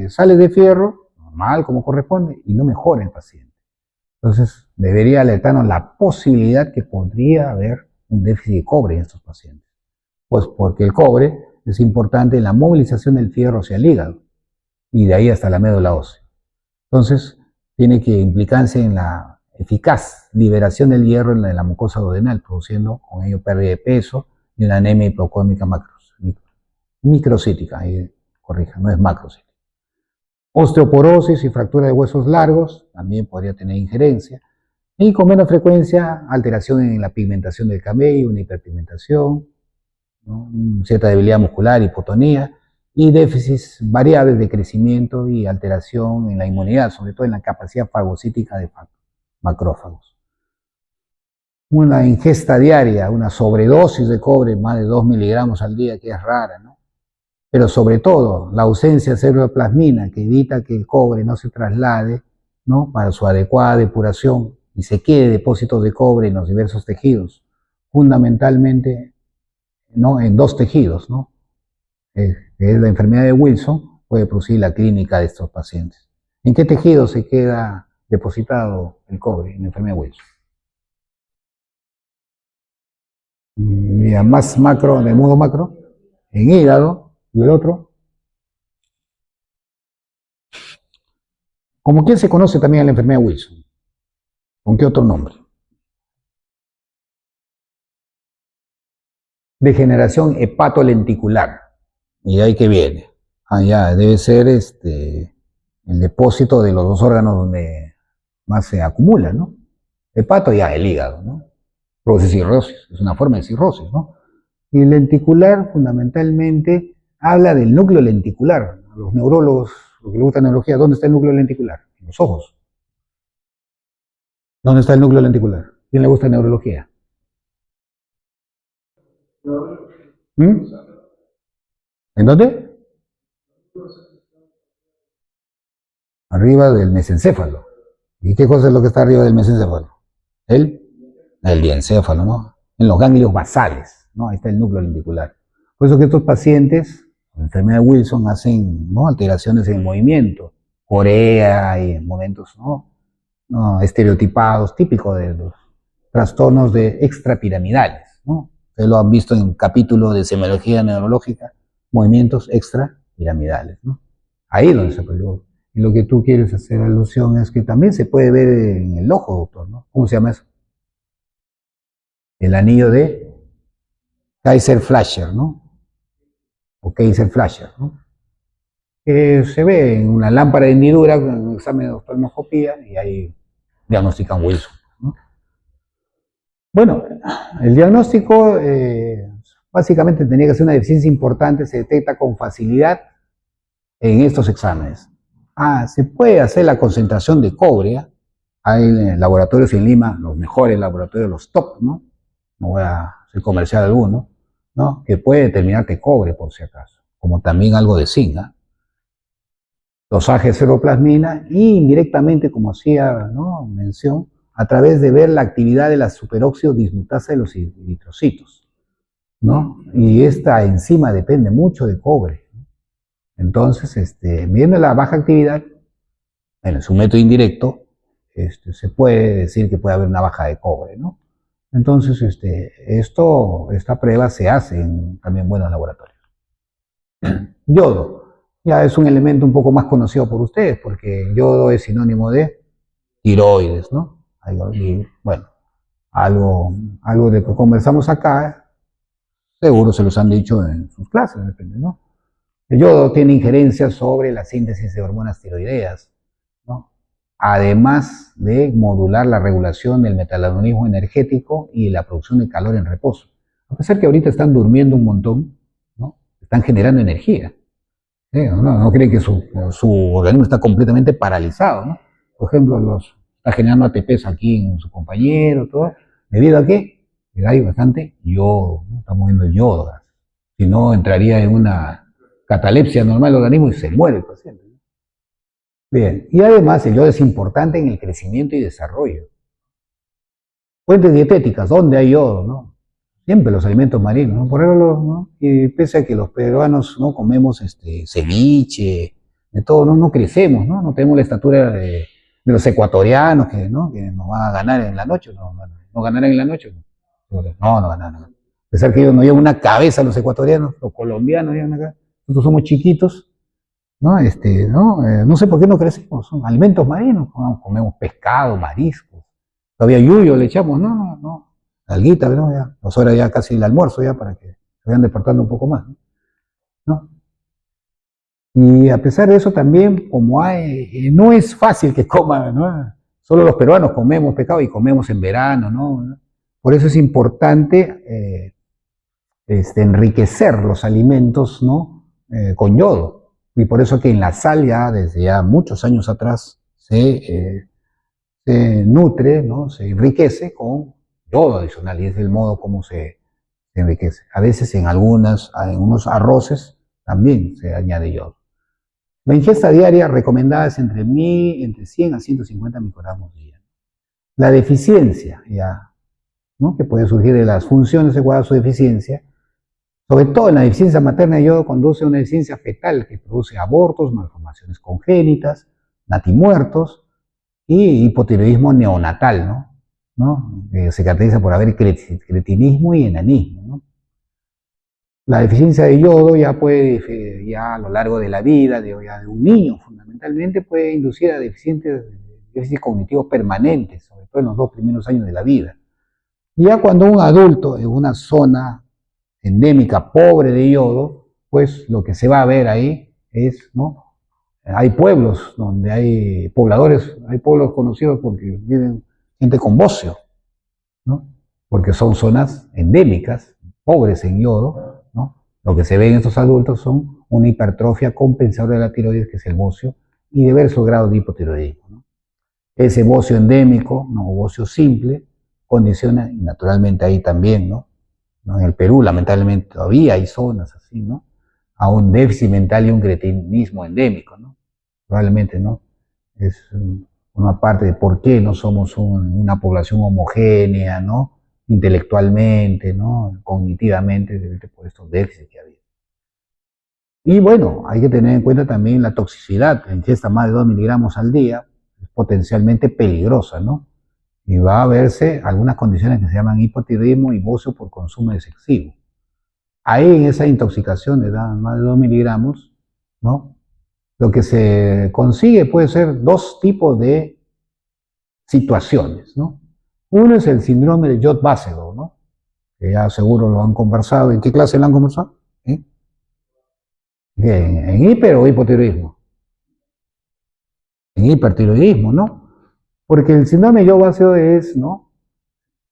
sales de fierro, normal, como corresponde, y no mejora el paciente. Entonces, debería alertarnos la posibilidad que podría haber un déficit de cobre en estos pacientes. Pues porque el cobre es importante en la movilización del fierro hacia el hígado, y de ahí hasta la médula ósea. Entonces, tiene que implicarse en la eficaz liberación del hierro en la mucosa duodenal, produciendo con ello pérdida de peso y una anemia hipocalímica microcítica, ahí corrija, no es macrocítica. Osteoporosis y fractura de huesos largos también podría tener injerencia, y con menos frecuencia alteración en la pigmentación del cabello, una hiperpigmentación, ¿no?, cierta debilidad muscular, hipotonía, y déficits variables de crecimiento y alteración en la inmunidad, sobre todo en la capacidad fagocítica de macrófagos. Una ingesta diaria, una sobredosis de cobre, más de 2 miligramos al día, que es rara, ¿no? Pero sobre todo, la ausencia de ceruloplasmina, que evita que el cobre no se traslade, ¿no?, para su adecuada depuración y se quede depósitos de cobre en los diversos tejidos, fundamentalmente, ¿no?, en 2 tejidos, ¿no?, que es la enfermedad de Wilson, puede producir la clínica de estos pacientes. ¿En qué tejido se queda depositado el cobre en la enfermedad de Wilson? Mira, más macro, de modo macro, en hígado, y el otro. ¿Como quién se conoce también a la enfermedad de Wilson? ¿Con qué otro nombre? Degeneración hepatolenticular. ¿Y de ahí qué viene? Ya, debe ser el depósito de los 2 órganos donde más se acumula, ¿no? Hepato, ya, el hígado, ¿no? Produce cirrosis, es una forma de cirrosis, ¿no? Y lenticular, fundamentalmente, habla del núcleo lenticular. Los neurólogos, los que les gusta neurología, ¿dónde está el núcleo lenticular? En los ojos. ¿Dónde está el núcleo lenticular? ¿Quién le gusta neurología? ¿Mm? ¿En dónde? Arriba del mesencéfalo. ¿Y qué cosa es lo que está arriba del mesencéfalo? El diencéfalo, ¿no? En los ganglios basales, ¿no? Ahí está el núcleo lenticular. Por eso que estos pacientes con enfermedad de Wilson hacen, ¿no?, alteraciones en el movimiento, corea y momentos, ¿no?, estereotipados, típicos de los trastornos de extrapiramidales, ¿no? Ustedes lo han visto en un capítulo de semiología neurológica, movimientos extrapiramidales, ¿no? Ahí es donde se produce. Y lo que tú quieres hacer alusión es que también se puede ver en el ojo, doctor, ¿no? ¿Cómo se llama eso? El anillo de Kaiser-Fleischer, ¿no? O Kaiser-Fleischer, ¿no? Que se ve en una lámpara de hendidura en un examen de oftalmoscopía y ahí diagnostican Wilson, ¿no? Bueno, el diagnóstico básicamente tenía que ser una deficiencia importante, se detecta con facilidad en estos exámenes. Se puede hacer la concentración de cobre, ¿eh? Hay laboratorios en Lima, los mejores laboratorios, los top, ¿no? No voy a hacer comercial alguno, ¿no?, que puede determinarte cobre por si acaso, como también algo de zinc, ¿eh? Dosaje de ceruloplasmina y indirectamente, como hacía, ¿no?, mención, a través de ver la actividad de la superóxido dismutasa de los eritrocitos, ¿no? Y esta enzima depende mucho de cobre. Entonces, viendo la baja actividad, bueno, es un método indirecto, se puede decir que puede haber una baja de cobre, ¿no? Entonces, esta prueba se hace en también buenos laboratorios. Yodo. Ya es un elemento un poco más conocido por ustedes, porque yodo es sinónimo de tiroides, ¿no? Y, bueno, algo de que conversamos acá, seguro se los han dicho en sus clases, depende, ¿no? El yodo tiene injerencias sobre la síntesis de hormonas tiroideas, ¿no?, además de modular la regulación del metabolismo energético y la producción de calor en reposo. A pesar que ahorita están durmiendo un montón, ¿no?, están generando energía. No creen que su organismo está completamente paralizado, ¿no? Por ejemplo, está generando ATPs aquí en su compañero, todo. ¿Debido a qué? Que hay bastante yodo, ¿no? Está moviendo el yodo. Si no, entraría en una catalepsia normal del organismo y se muere el paciente. Bien, y además el yodo es importante en el crecimiento y desarrollo. Fuentes dietéticas, ¿dónde hay yodo, no? Siempre los alimentos marinos, ¿no? Por ejemplo, ¿no? Y pese a que los peruanos no comemos ceviche, de todo, no crecemos, ¿no? No tenemos la estatura de los ecuatorianos que, ¿no?, que nos van a ganar en la noche, no ganarán en la noche. No ganarán. A pesar que ellos no llevan una cabeza los ecuatorianos, los colombianos llevan acá. Nosotros somos chiquitos, ¿no? No sé por qué no crecemos, son alimentos marinos, ¿no? Comemos pescado, mariscos, todavía yuyo le echamos, no. Alguita, ¿no? Ya, nos hora ya casi el almuerzo ya para que se vayan despertando un poco más, ¿no? Y a pesar de eso también, como no es fácil que coman, ¿no? Solo los peruanos comemos pescado y comemos en verano, ¿no? Por eso es importante enriquecer los alimentos, ¿no?, con yodo. Y por eso que en la sal ya desde ya muchos años atrás se se nutre, ¿no? Se enriquece con yodo adicional y es el modo como se enriquece. A veces en unos arroces también se añade yodo. La ingesta diaria recomendada es entre 100 a 150 microgramos día. La deficiencia, ya, ¿no? Que puede surgir de las funciones igual a su deficiencia, sobre todo en la deficiencia materna de yodo, conduce a una deficiencia fetal que produce abortos, malformaciones congénitas, natimuertos y hipotiroidismo neonatal, ¿no? Se caracteriza por haber cretinismo y enanismo, ¿no? La deficiencia de yodo ya puede, ya a lo largo de la vida, de un niño fundamentalmente, puede inducir a déficits cognitivos permanentes, sobre todo en los 2 primeros años de la vida. Y ya cuando un adulto en una zona endémica pobre de yodo, pues lo que se va a ver ahí es, ¿no? Hay pueblos donde hay pueblos conocidos porque viven gente con bocio, ¿no? Porque son zonas endémicas, pobres en yodo, ¿no? Lo que se ve en estos adultos son una hipertrofia compensadora de la tiroides, que es el bocio, y diversos grados de hipotiroidismo, ¿no? Ese bocio endémico, ¿no? O bocio simple, condiciona, y naturalmente ahí también, ¿no? En el Perú, lamentablemente, todavía hay zonas así, ¿no? A un déficit mental y un cretinismo endémico, ¿no? Probablemente, ¿no? Es una parte de por qué no somos una población homogénea, ¿no? Intelectualmente, ¿no? Cognitivamente, por estos déficits que había. Y bueno, hay que tener en cuenta también la toxicidad. La ingesta más de 2 miligramos al día es potencialmente peligrosa, ¿no? Y va a verse algunas condiciones que se llaman hipotiroidismo y bocio por consumo excesivo. Ahí en esa intoxicación de más de 2 miligramos, ¿no? Lo que se consigue puede ser 2 tipos de situaciones, ¿no? Uno es el síndrome de Jod-Basedow, ¿no? Que ya seguro lo han conversado. ¿En qué clase lo han conversado? ¿Eh? ¿En hiper o hipotiroidismo? En hipertiroidismo, ¿no? Porque el síndrome de Jod-Basedow es, ¿no?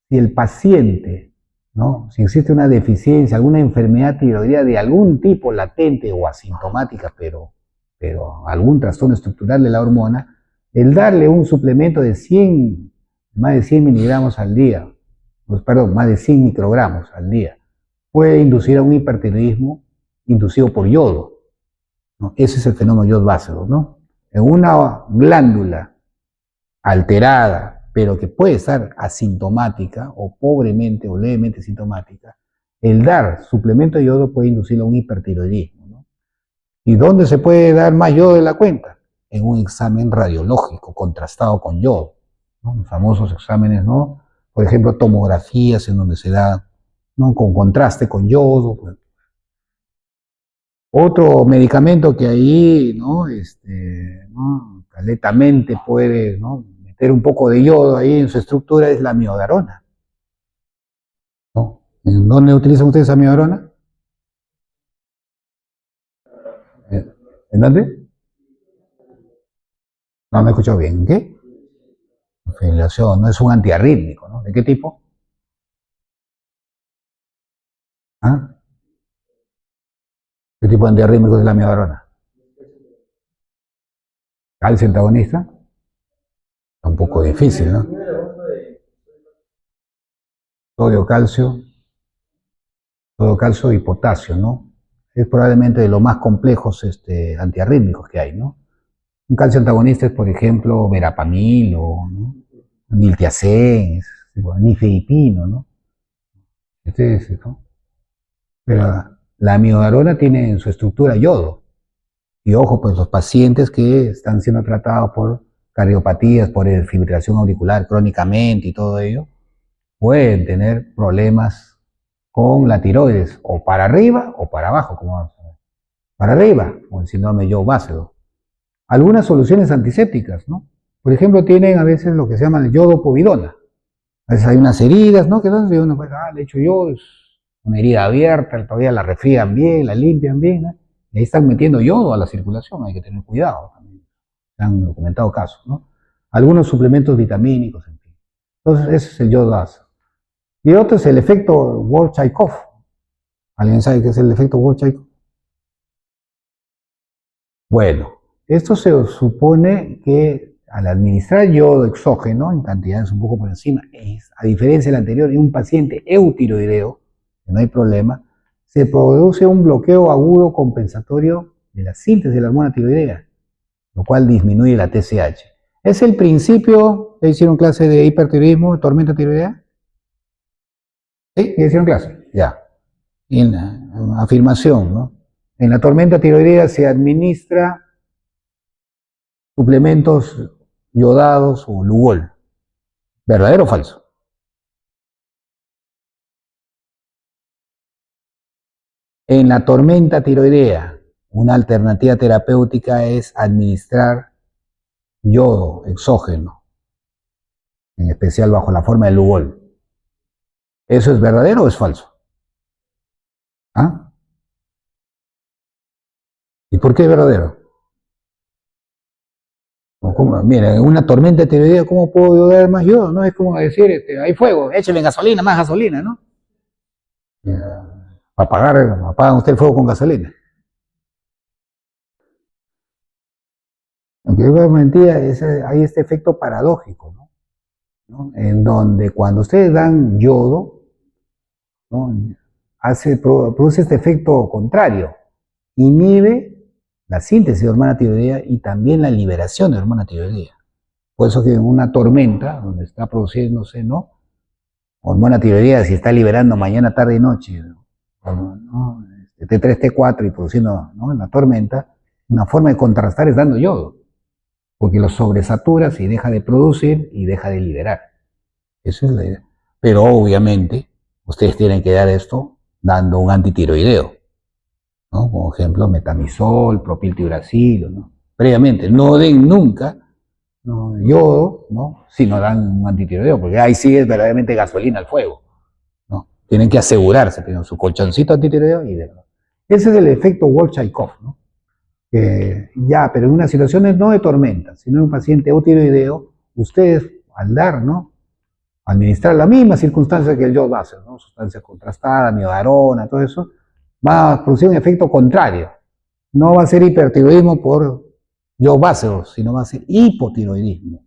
Si el paciente, ¿no? Si existe una deficiencia, alguna enfermedad tiroidea de algún tipo latente o asintomática, pero algún trastorno estructural de la hormona, el darle un suplemento de más de 100 miligramos al día, más de 100 microgramos al día, puede inducir a un hipertiroidismo inducido por yodo, ¿no? Ese es el fenómeno Jod-Basedow, ¿no? En una glándula alterada, pero que puede estar asintomática o pobremente o levemente sintomática, el dar suplemento de yodo puede inducir a un hipertiroidismo, ¿no? ¿Y dónde se puede dar más yodo de la cuenta? En un examen radiológico contrastado con yodo, ¿no? Los famosos exámenes, ¿no? Por ejemplo, tomografías en donde se da, ¿no? Con contraste con yodo. Pues. Otro medicamento que ahí, ¿no? ¿no? Caletamente puede, ¿no? Meter un poco de yodo ahí en su estructura es la amiodarona, ¿no? ¿En dónde utilizan ustedes amiodarona? ¿En dónde? No me he escuchado bien. ¿En qué? Fibrilación, no es un antiarrítmico, ¿no? ¿De qué tipo? ¿Ah? ¿Qué tipo de antiarrítmico es la amiodarona? ¿Calcio antagonista? Un poco difícil, ¿no? Sodio, calcio y potasio, ¿no? Es probablemente de los más complejos antiarrítmicos que hay, ¿no? Un calcio antagonista es, por ejemplo, verapamil o, ¿no? Niltiazem, nifedipino, ¿no? ¿no? Pero la amiodarona tiene en su estructura yodo. Y ojo, pues los pacientes que están siendo tratados por cardiopatías, por fibrilación auricular crónicamente y todo ello, pueden tener problemas con la tiroides, o para arriba o para abajo, como vamos a ver. Para arriba, o el síndrome de Jod-Basedow. Algunas soluciones antisépticas, ¿no? Por ejemplo, tienen a veces lo que se llama el yodopovidona. A veces hay unas heridas, ¿no? Que entonces uno pues, le echo yodo, es una herida abierta, todavía la refrían bien, la limpian bien, ¿no? Y ahí están metiendo yodo a la circulación, hay que tener cuidado también. Se han documentado casos, ¿no? Algunos suplementos vitamínicos, en fin. Entonces, ese es el Jod-Basedow. Y otro es el efecto Wolff-Chaikoff. ¿Alguien sabe qué es el efecto Wolff-Chaikoff? Bueno, esto se supone que al administrar yodo exógeno en cantidades un poco por encima, a diferencia del anterior, en un paciente eutiroideo, que no hay problema, se produce un bloqueo agudo compensatorio de la síntesis de la hormona tiroidea, lo cual disminuye la TSH. Es el principio, ¿ya hicieron clase de hipertiroidismo, de tormenta tiroidea? ¿Sí? ¿Ya hicieron clase? Ya. En la afirmación, ¿no? En la tormenta tiroidea se administra suplementos yodados o Lugol. ¿Verdadero o falso? En la tormenta tiroidea, una alternativa terapéutica es administrar yodo exógeno, en especial bajo la forma de Lugol. ¿Eso es verdadero o es falso? ¿Ah? ¿Y por qué es verdadero? Mira, en una tormenta tiroidea, ¿cómo puedo yo dar más yodo? No es como decir, hay fuego, échale gasolina, más gasolina, ¿no? Apagan usted el fuego con gasolina. Aunque es mentira, hay este efecto paradójico, ¿no? En donde cuando ustedes dan yodo, ¿no? Produce este efecto contrario, inhibe la síntesis de hormona tiroidea y también la liberación de hormona tiroidea. Por eso que en una tormenta, donde está produciéndose, ¿no?, hormona tiroidea, si está liberando mañana, tarde y noche, ¿no?, T3, T4 y produciendo, ¿no?, en la tormenta, una forma de contrarrestar es dando yodo, porque lo sobresaturas y deja de producir y deja de liberar. Esa es la idea. Pero obviamente, ustedes tienen que dar esto dando un antitiroideo, ¿no? Como ejemplo, metamizol, propiltiuracilo, ¿no? Previamente, no den nunca, ¿no?, yodo, ¿no?, si no dan un antitiroideo, porque ahí sí es verdaderamente gasolina al fuego, ¿no? Tienen que asegurarse, tienen su colchoncito antitiroideo y de... Ese es el efecto Wolff-Chaikoff, ¿no? Pero en unas situaciones no de tormenta, sino en un paciente eutiroideo, ustedes al dar, ¿no?, administrar la misma circunstancia que el yodo base, ¿no?, sustancia contrastada, miodarona, todo eso, va a producir un efecto contrario. No va a ser hipertiroidismo por yodo base, sino va a ser hipotiroidismo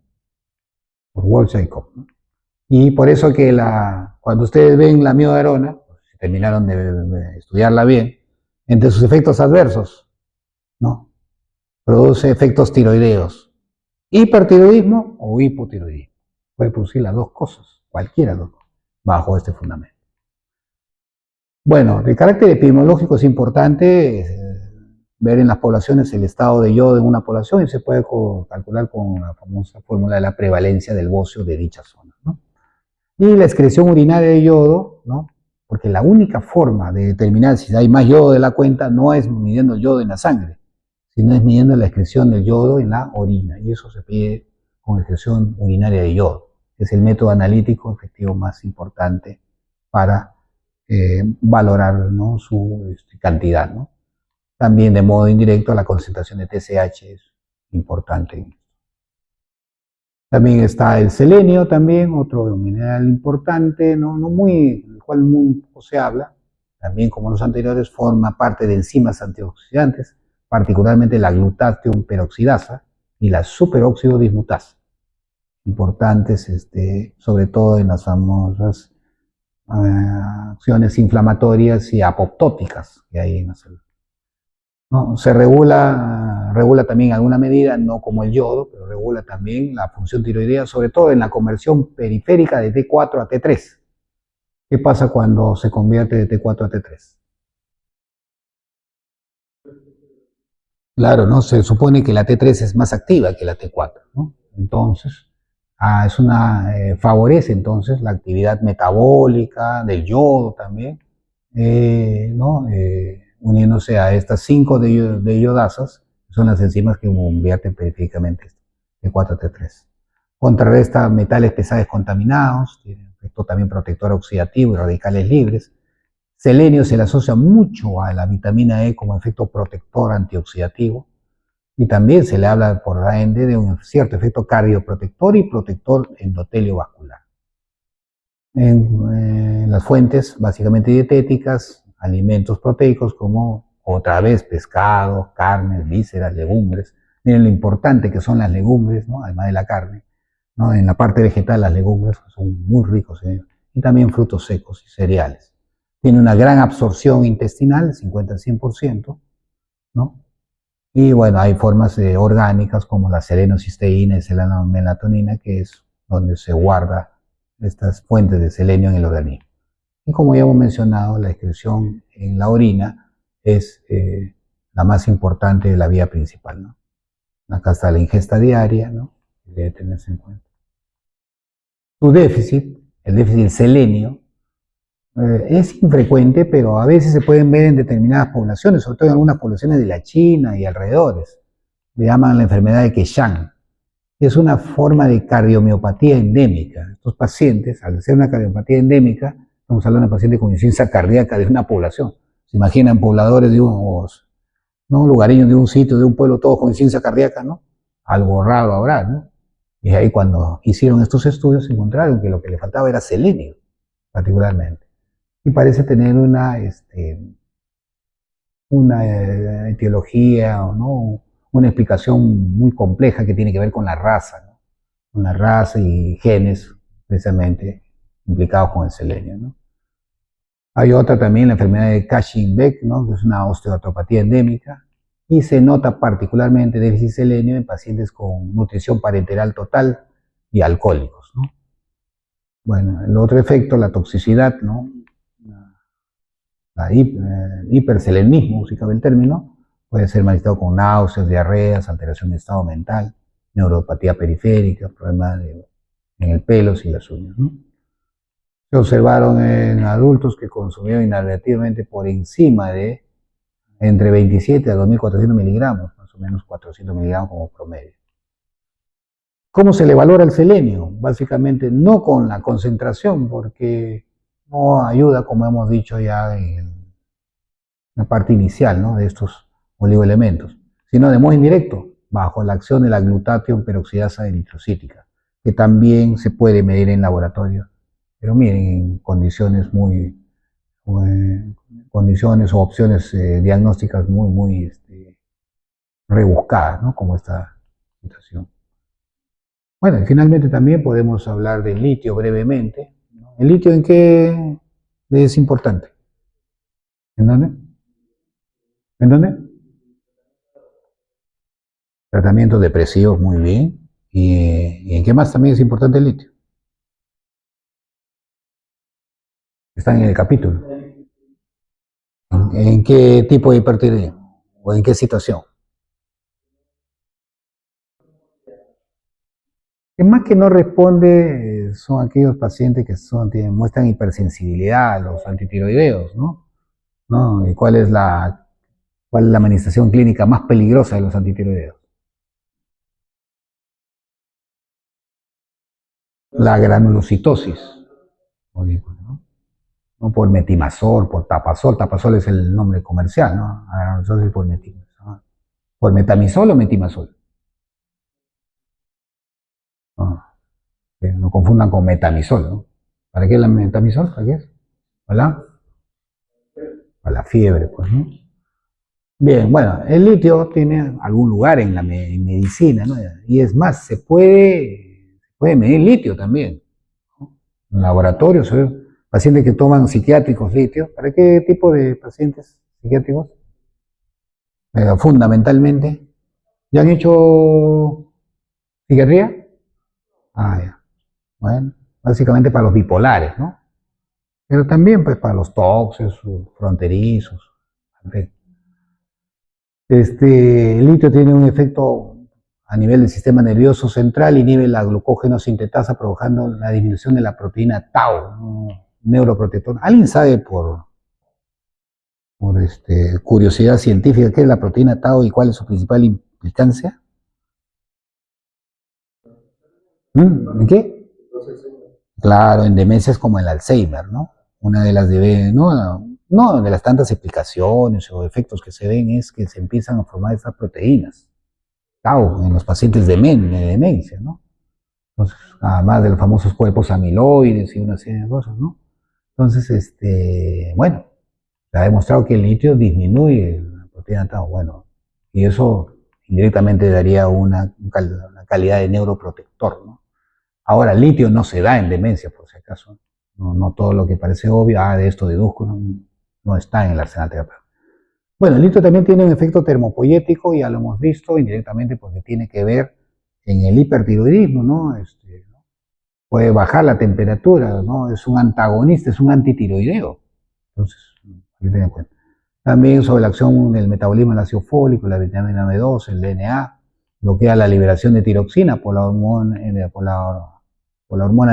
por Wolff-Chaikoff, ¿no? Y por eso que cuando ustedes ven la miodarona, si terminaron de estudiarla bien, entre sus efectos adversos, ¿no?, produce efectos tiroideos, hipertiroidismo o hipotiroidismo. Puede producir las dos cosas, cualquiera de los dos, bajo este fundamento. Bueno, el carácter epidemiológico es importante, ver en las poblaciones el estado de yodo en una población y se puede calcular con la famosa fórmula de la prevalencia del bocio de dicha zona, ¿no? Y la excreción urinaria de yodo, ¿no?, porque la única forma de determinar si hay más yodo de la cuenta no es midiendo el yodo en la sangre, sino es midiendo la excreción del yodo en la orina, y eso se pide con excreción urinaria de yodo. Es el método analítico efectivo más importante para valorar, ¿no?, su cantidad, ¿no? También de modo indirecto la concentración de TSH es importante. También está el selenio, también otro mineral importante, no muy, del cual muy poco se habla, también como los anteriores forma parte de enzimas antioxidantes, particularmente la glutatión peroxidasa y la superóxido dismutasa, importantes sobre todo en las famosas acciones inflamatorias y apoptóticas que hay en la célula, ¿no? Se regula también en alguna medida, no como el yodo, pero regula también la función tiroidea, sobre todo en la conversión periférica de T4 a T3. ¿Qué pasa cuando se convierte de T4 a T3? Claro, ¿no? Se supone que la T3 es más activa que la T4, ¿no? Entonces, favorece entonces la actividad metabólica del yodo también, ¿no? Uniéndose a estas 5 de iodasas, que son las enzimas que convierten periféricamente de 4 a T3. Contrarresta metales pesados contaminados, tiene efecto también protector oxidativo y radicales libres. Selenio se le asocia mucho a la vitamina E como efecto protector antioxidativo, y también se le habla por la ende de un cierto efecto cardioprotector y protector endotelio vascular. En las fuentes básicamente dietéticas, alimentos proteicos como otra vez pescado, carnes, vísceras, legumbres, Miren lo importante que son las legumbres, ¿no? Además de la carne, ¿no? En la parte vegetal las legumbres son muy ricos, ¿eh? Y también frutos secos y cereales. Tiene una gran absorción intestinal, 50 al 100%, ¿no? Y bueno, hay formas orgánicas como la selenocisteína y selenomelatonina, que es donde se guarda estas fuentes de selenio en el organismo. Y como ya hemos mencionado, la excreción en la orina es la más importante de la vía principal, ¿no? Acá está la ingesta diaria, ¿no? Debe tenerse en cuenta. Su déficit, el déficit del selenio, es infrecuente, pero a veces se pueden ver en determinadas poblaciones, sobre todo en algunas poblaciones de la China y alrededores. Le llaman la enfermedad de Keshan. Es una forma de cardiomiopatía endémica. Estos pacientes, al ser una cardiomiopatía endémica, estamos hablando de pacientes con insuficiencia cardíaca de una población. Se imaginan pobladores de unos, ¿no? Lugareños de un sitio, de un pueblo, todos con insuficiencia cardíaca, ¿no? Algo raro habrá, ¿no? Y ahí cuando hicieron estos estudios encontraron que lo que le faltaba era selenio, particularmente. Y parece tener una etiología, ¿no? Una explicación muy compleja que tiene que ver con la raza, ¿no? Con la raza y genes, precisamente, implicados con el selenio, ¿no? Hay otra también, la enfermedad de Cushing-Beck, ¿no? Que es una osteoartropatía endémica, y se nota particularmente déficit selenio en pacientes con nutrición parenteral total y alcohólicos, ¿no? Bueno, el otro efecto, la toxicidad, ¿no? Hiperselenismo, si cabe el término, puede ser manifestado con náuseas, diarreas, alteración de estado mental, neuropatía periférica, problemas en el pelo y las uñas, ¿no? Se observaron en adultos que consumieron inadvertidamente por encima de entre 27 a 2.400 miligramos, más o menos 400 miligramos como promedio. ¿Cómo se le valora el selenio? Básicamente no con la concentración, porque no ayuda, como hemos dicho ya en la parte inicial, ¿no? De estos oligoelementos, sino de modo indirecto, bajo la acción de la glutatión peroxidasa eritrocítica, que también se puede medir en laboratorio, pero miren, en condiciones condiciones o opciones diagnósticas muy rebuscadas, ¿no? Como esta situación. Bueno, y finalmente también podemos hablar del litio brevemente, ¿no? ¿El litio en qué es importante? ¿En dónde? ¿En dónde? Tratamientos depresivos, muy bien. ¿Y en qué más también es importante el litio? Está en el capítulo. ¿En qué tipo de hipertiroidismo? ¿O en qué situación? Es más que no responde, son aquellos pacientes que muestran hipersensibilidad a los antitiroideos, ¿no? ¿No? ¿Y cuál es la manifestación clínica más peligrosa de los antitiroideos? La granulocitosis, ¿no? No por metimazol, por tapazol. Tapazol es el nombre comercial, ¿no? Granulocitosis por metimazol. ¿Por metamizol o metimazol? No confundan con metamizol, ¿no? ¿Para qué es la metamizol? ¿Para qué es? ¿Hola? Para la fiebre, pues, ¿no? Bien, bueno, el litio tiene algún lugar en la medicina, ¿no? Y es más, se puede medir litio también, ¿no? En laboratorios, pacientes que toman psiquiátricos litio. ¿Para qué tipo de pacientes psiquiátricos? Fundamentalmente. ¿Ya han hecho psiquiatría? Ah, ya. Bueno, básicamente para los bipolares, ¿no? Pero también pues para los toxos, fronterizos. El litio tiene un efecto a nivel del sistema nervioso central, inhibe la glucógeno sintetasa provocando la disminución de la proteína tau, ¿no? Neuroprotector. ¿Alguien sabe por curiosidad científica qué es la proteína tau y cuál es su principal implicancia? ¿En qué? Claro, en demencias como el Alzheimer, ¿no? Una de las no, de las tantas explicaciones o efectos que se ven es que se empiezan a formar estas proteínas, tau, en los pacientes de demencia, ¿no? Entonces, además de los famosos cuerpos amiloides y una serie de cosas, ¿no? Entonces, bueno, se ha demostrado que el litio disminuye la proteína tau, bueno, y eso indirectamente daría una calidad de neuroprotector, ¿no? Ahora, el litio no se da en demencia, por si acaso. No todo lo que parece obvio, de esto deduzco, no está en el arsenal terapéutico. Bueno, el litio también tiene un efecto termopoyético, ya lo hemos visto indirectamente porque tiene que ver en el hipertiroidismo, ¿no? Puede bajar la temperatura, ¿no? Es un antagonista, es un antitiroideo. Entonces, hay que tener en cuenta. También sobre la acción del metabolismo del ácido fólico, la vitamina B2, el DNA, bloquea la liberación de tiroxina por la hormona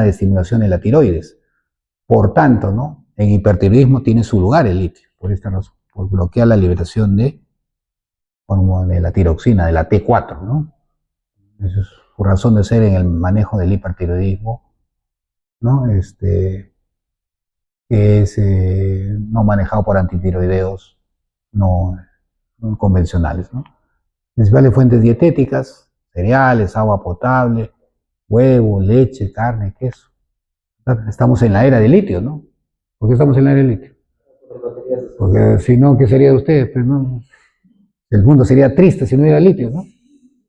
de estimulación de la tiroides. Por tanto, ¿no? En hipertiroidismo tiene su lugar el litio, por esta razón, por bloquear la liberación de la tiroxina, de la T4, ¿no? Esa es su razón de ser en el manejo del hipertiroidismo, ¿no? Que es no manejado por antitiroideos no convencionales, ¿no? Principales fuentes dietéticas: cereales, agua potable, huevo, leche, carne, queso. Estamos en la era del litio, ¿no? ¿Por qué estamos en la era del litio? Porque si no, ¿qué sería de ustedes? Pues no, el mundo sería triste si no hubiera litio, ¿no?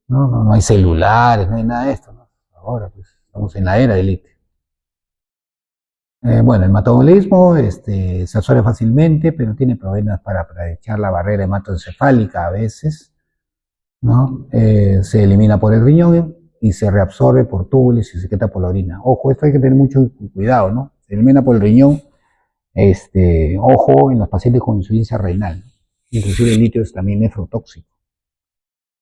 No hay celulares, no hay nada de esto, ¿no? Ahora, pues, estamos en la era del litio. Bueno, el metabolismo se absorbe fácilmente, pero tiene problemas para aprovechar la barrera hematoencefálica a veces, ¿no? Se elimina por el riñón y se reabsorbe por túbulos y se secreta por la orina. Ojo, esto hay que tener mucho cuidado, ¿no? Se elimina por el riñón, ojo en los pacientes con insuficiencia renal. Inclusive el litio es también nefrotóxico.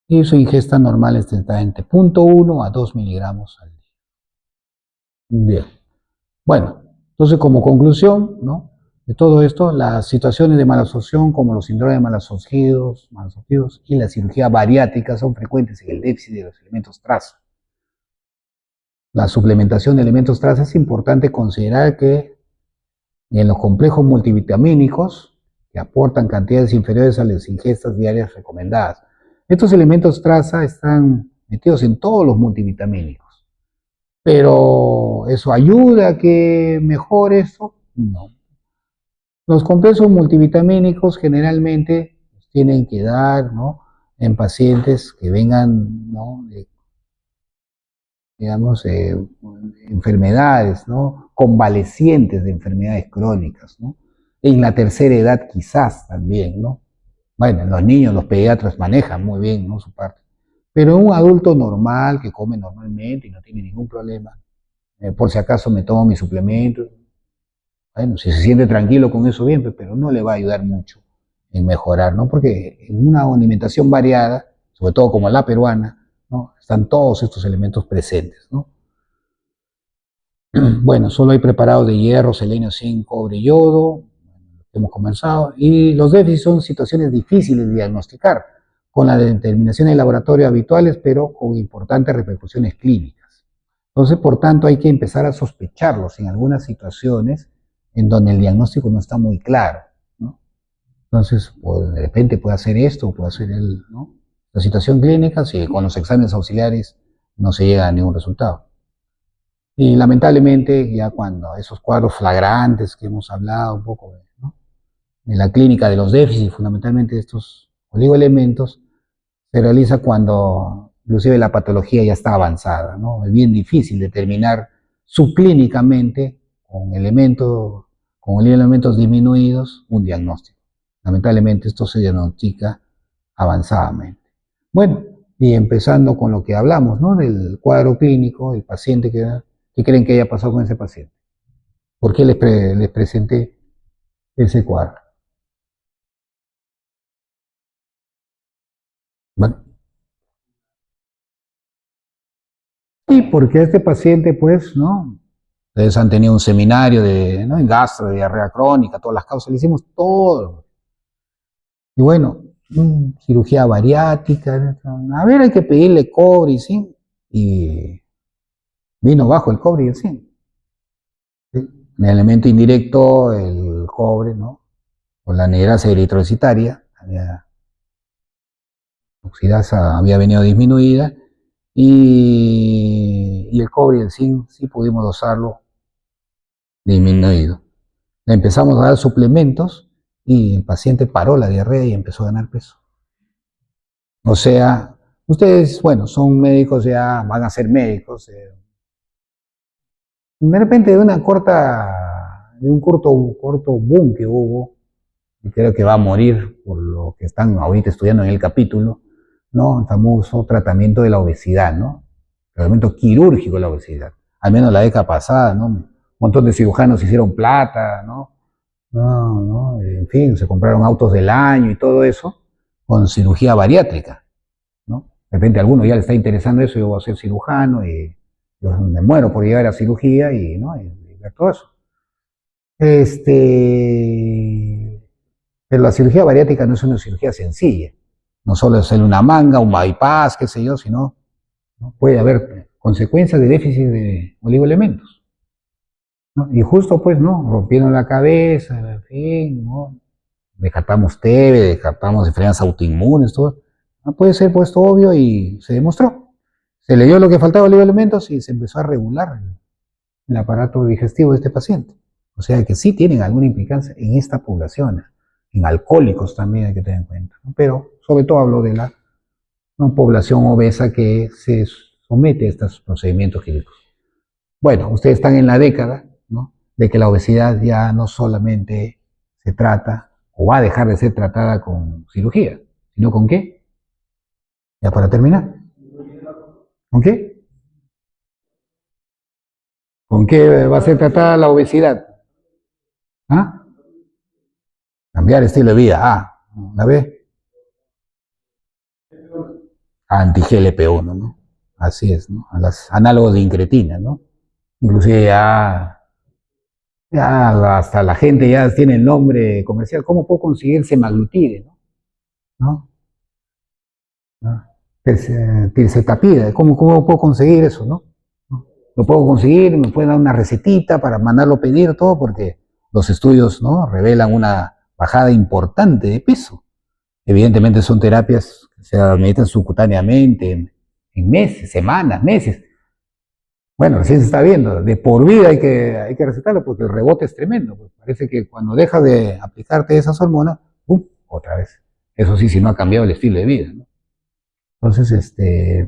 Y su ingesta normal está entre 0.1 a 2 miligramos al día. Bien. Bueno, entonces como conclusión, ¿no?, de todo esto, las situaciones de malabsorción como los síndromes de malabsorcidos y la cirugía bariátrica son frecuentes en el déficit de los elementos traza. La suplementación de elementos traza es importante considerar que en los complejos multivitamínicos que aportan cantidades inferiores a las ingestas diarias recomendadas. Estos elementos traza están metidos en todos los multivitamínicos, pero ¿eso ayuda a que mejore esto? No. Los complejos multivitamínicos generalmente tienen que dar, ¿no?, en pacientes que vengan, ¿no?, digamos, enfermedades, ¿no?, convalecientes de enfermedades crónicas, ¿no? En la tercera edad quizás también, ¿no? Bueno, los niños, los pediatras manejan muy bien, ¿no?, su parte. Pero un adulto normal que come normalmente y no tiene ningún problema, por si acaso me tomo mis suplementos, bueno, si se siente tranquilo con eso, bien, pero no le va a ayudar mucho en mejorar, ¿no? Porque en una alimentación variada, sobre todo como la peruana, ¿no?, están todos estos elementos presentes, ¿no? Bueno, solo hay preparados de hierro, selenio, zinc, cobre y yodo, hemos comenzado, y los déficits son situaciones difíciles de diagnosticar, con la determinación en laboratorio habituales, pero con importantes repercusiones clínicas. Entonces, por tanto, hay que empezar a sospecharlos en algunas situaciones en donde el diagnóstico no está muy claro, ¿no? Entonces, pues, de repente puede hacer esto, puede hacer ¿no?, la situación clínica, si con los exámenes auxiliares no se llega a ningún resultado. Y lamentablemente, ya cuando esos cuadros flagrantes que hemos hablado un poco, ¿no?, de la clínica de los déficits, fundamentalmente de estos oligoelementos, se realiza cuando inclusive la patología ya está avanzada, ¿no? Es bien difícil determinar subclínicamente con elementos disminuidos un diagnóstico. Lamentablemente esto se diagnostica avanzadamente. Bueno, y empezando con lo que hablamos, ¿no?, del cuadro clínico, el paciente ¿qué creen que haya pasado con ese paciente? ¿Por qué les presenté ese cuadro? Bueno, y porque este paciente, pues, ¿no? Ustedes han tenido un seminario ¿no?, en gastro, de diarrea crónica, todas las causas, le hicimos todo. Y bueno, cirugía bariátrica, a ver, hay que pedirle cobre y zinc, y vino bajo el cobre y el zinc. ¿Sí? En el elemento indirecto, el cobre, ¿no?, con la anhidrasa eritrocitaria, oxidasa había venido disminuida, y el cobre y el zinc sí pudimos dosarlo disminuido. Le empezamos a dar suplementos y el paciente paró la diarrea y empezó a ganar peso. O sea, Ustedes, bueno, son médicos ya, van a ser médicos. De repente de un corto boom que hubo, y creo que va a morir por lo que están ahorita estudiando en el capítulo, ¿no? El famoso tratamiento de la obesidad, ¿no? Tratamiento quirúrgico de la obesidad. Al menos la década pasada, ¿no? Un montón de cirujanos hicieron plata, ¿no? No, en fin, se compraron autos del año y todo eso con cirugía bariátrica, ¿no? De repente a alguno ya le está interesando eso, yo voy a ser cirujano y yo me muero por llegar a cirugía y, ¿no? Y ver todo eso. Pero la cirugía bariátrica no es una cirugía sencilla. No solo es hacer una manga, un bypass, qué sé yo, sino, ¿no? Puede haber consecuencias de déficit de oligoelementos, ¿no? Y justo pues, ¿no? Rompieron la cabeza, en fin, ¿no? Descartamos TB, descartamos enfermedades autoinmunes, todo. No puede ser puesto obvio y se demostró. Se le dio lo que faltaba de oligoelementos y se empezó a regular el aparato digestivo de este paciente. O sea que sí tienen alguna implicancia en esta población. En alcohólicos también hay que tener en cuenta, ¿no? Pero sobre todo hablo de la, ¿no?, población obesa que se somete a estos procedimientos quirúrgicos. Bueno, ustedes están en la década, ¿no?, de que la obesidad ya no solamente se trata o va a dejar de ser tratada con cirugía, sino con qué. Ya para terminar, ¿con qué? ¿Con qué va a ser tratada la obesidad? ¿Ah? Cambiar estilo de vida. ¿La ve? Anti-GLP-1, ¿no? Así es, ¿no? A los análogos de incretina, ¿no? Inclusive ya hasta la gente ya tiene el nombre comercial. ¿Cómo puedo conseguir semaglutide, ¿no? ¿No? Tirsetapida. ¿Cómo puedo conseguir eso, no? Lo puedo conseguir, me pueden dar una recetita para mandarlo a pedir, todo, porque los estudios, ¿no?, revelan una bajada importante de peso. Evidentemente son terapias que se administran subcutáneamente en meses, semanas, meses. Bueno, recién se está viendo, de por vida hay que recetarlo porque el rebote es tremendo. Pues parece que cuando dejas de aplicarte esas hormonas, ¡pum!, otra vez. Eso sí, si no ha cambiado el estilo de vida, ¿no? Entonces,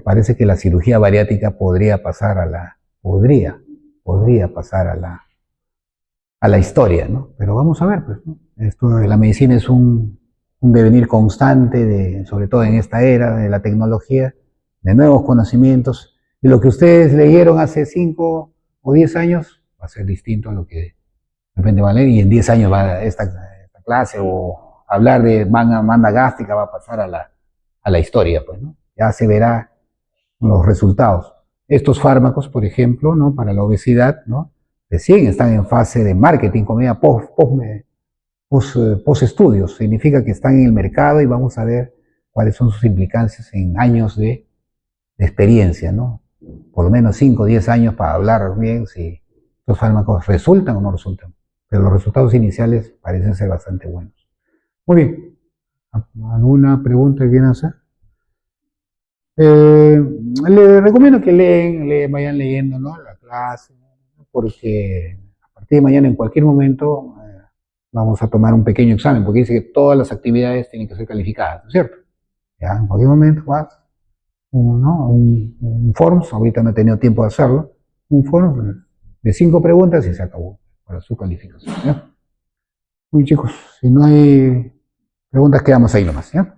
parece que la cirugía bariátrica podría pasar podría pasar a la historia, ¿no? Pero vamos a ver, pues, ¿no? Esto de la medicina es un devenir constante, sobre todo en esta era de la tecnología, de nuevos conocimientos, y lo que ustedes leyeron hace 5 o 10 años va a ser distinto a lo que de repente van a leer, y en 10 años va esta clase o hablar de manda gástrica va a pasar a la historia, pues, ¿no? Ya se verá los resultados. Estos fármacos, por ejemplo, ¿no?, para la obesidad, ¿no?, recién están en fase de marketing, comida post estudios, significa que están en el mercado y vamos a ver cuáles son sus implicancias en años de experiencia, ¿no? Por lo menos 5 o 10 años para hablar bien si estos fármacos resultan o no resultan. Pero los resultados iniciales parecen ser bastante buenos. Muy bien. ¿Alguna pregunta que quieran hacer? Les recomiendo que vayan leyendo, ¿no?, la clase, porque a partir de mañana, en cualquier momento, vamos a tomar un pequeño examen, porque dice que todas las actividades tienen que ser calificadas, ¿no es cierto? Ya, en cualquier momento vas, ¿no?, un forms, ahorita no he tenido tiempo de hacerlo, un forms de 5 preguntas y se acabó para su calificación, ¿ya? Muy chicos, si no hay preguntas, quedamos ahí nomás, ¿ya?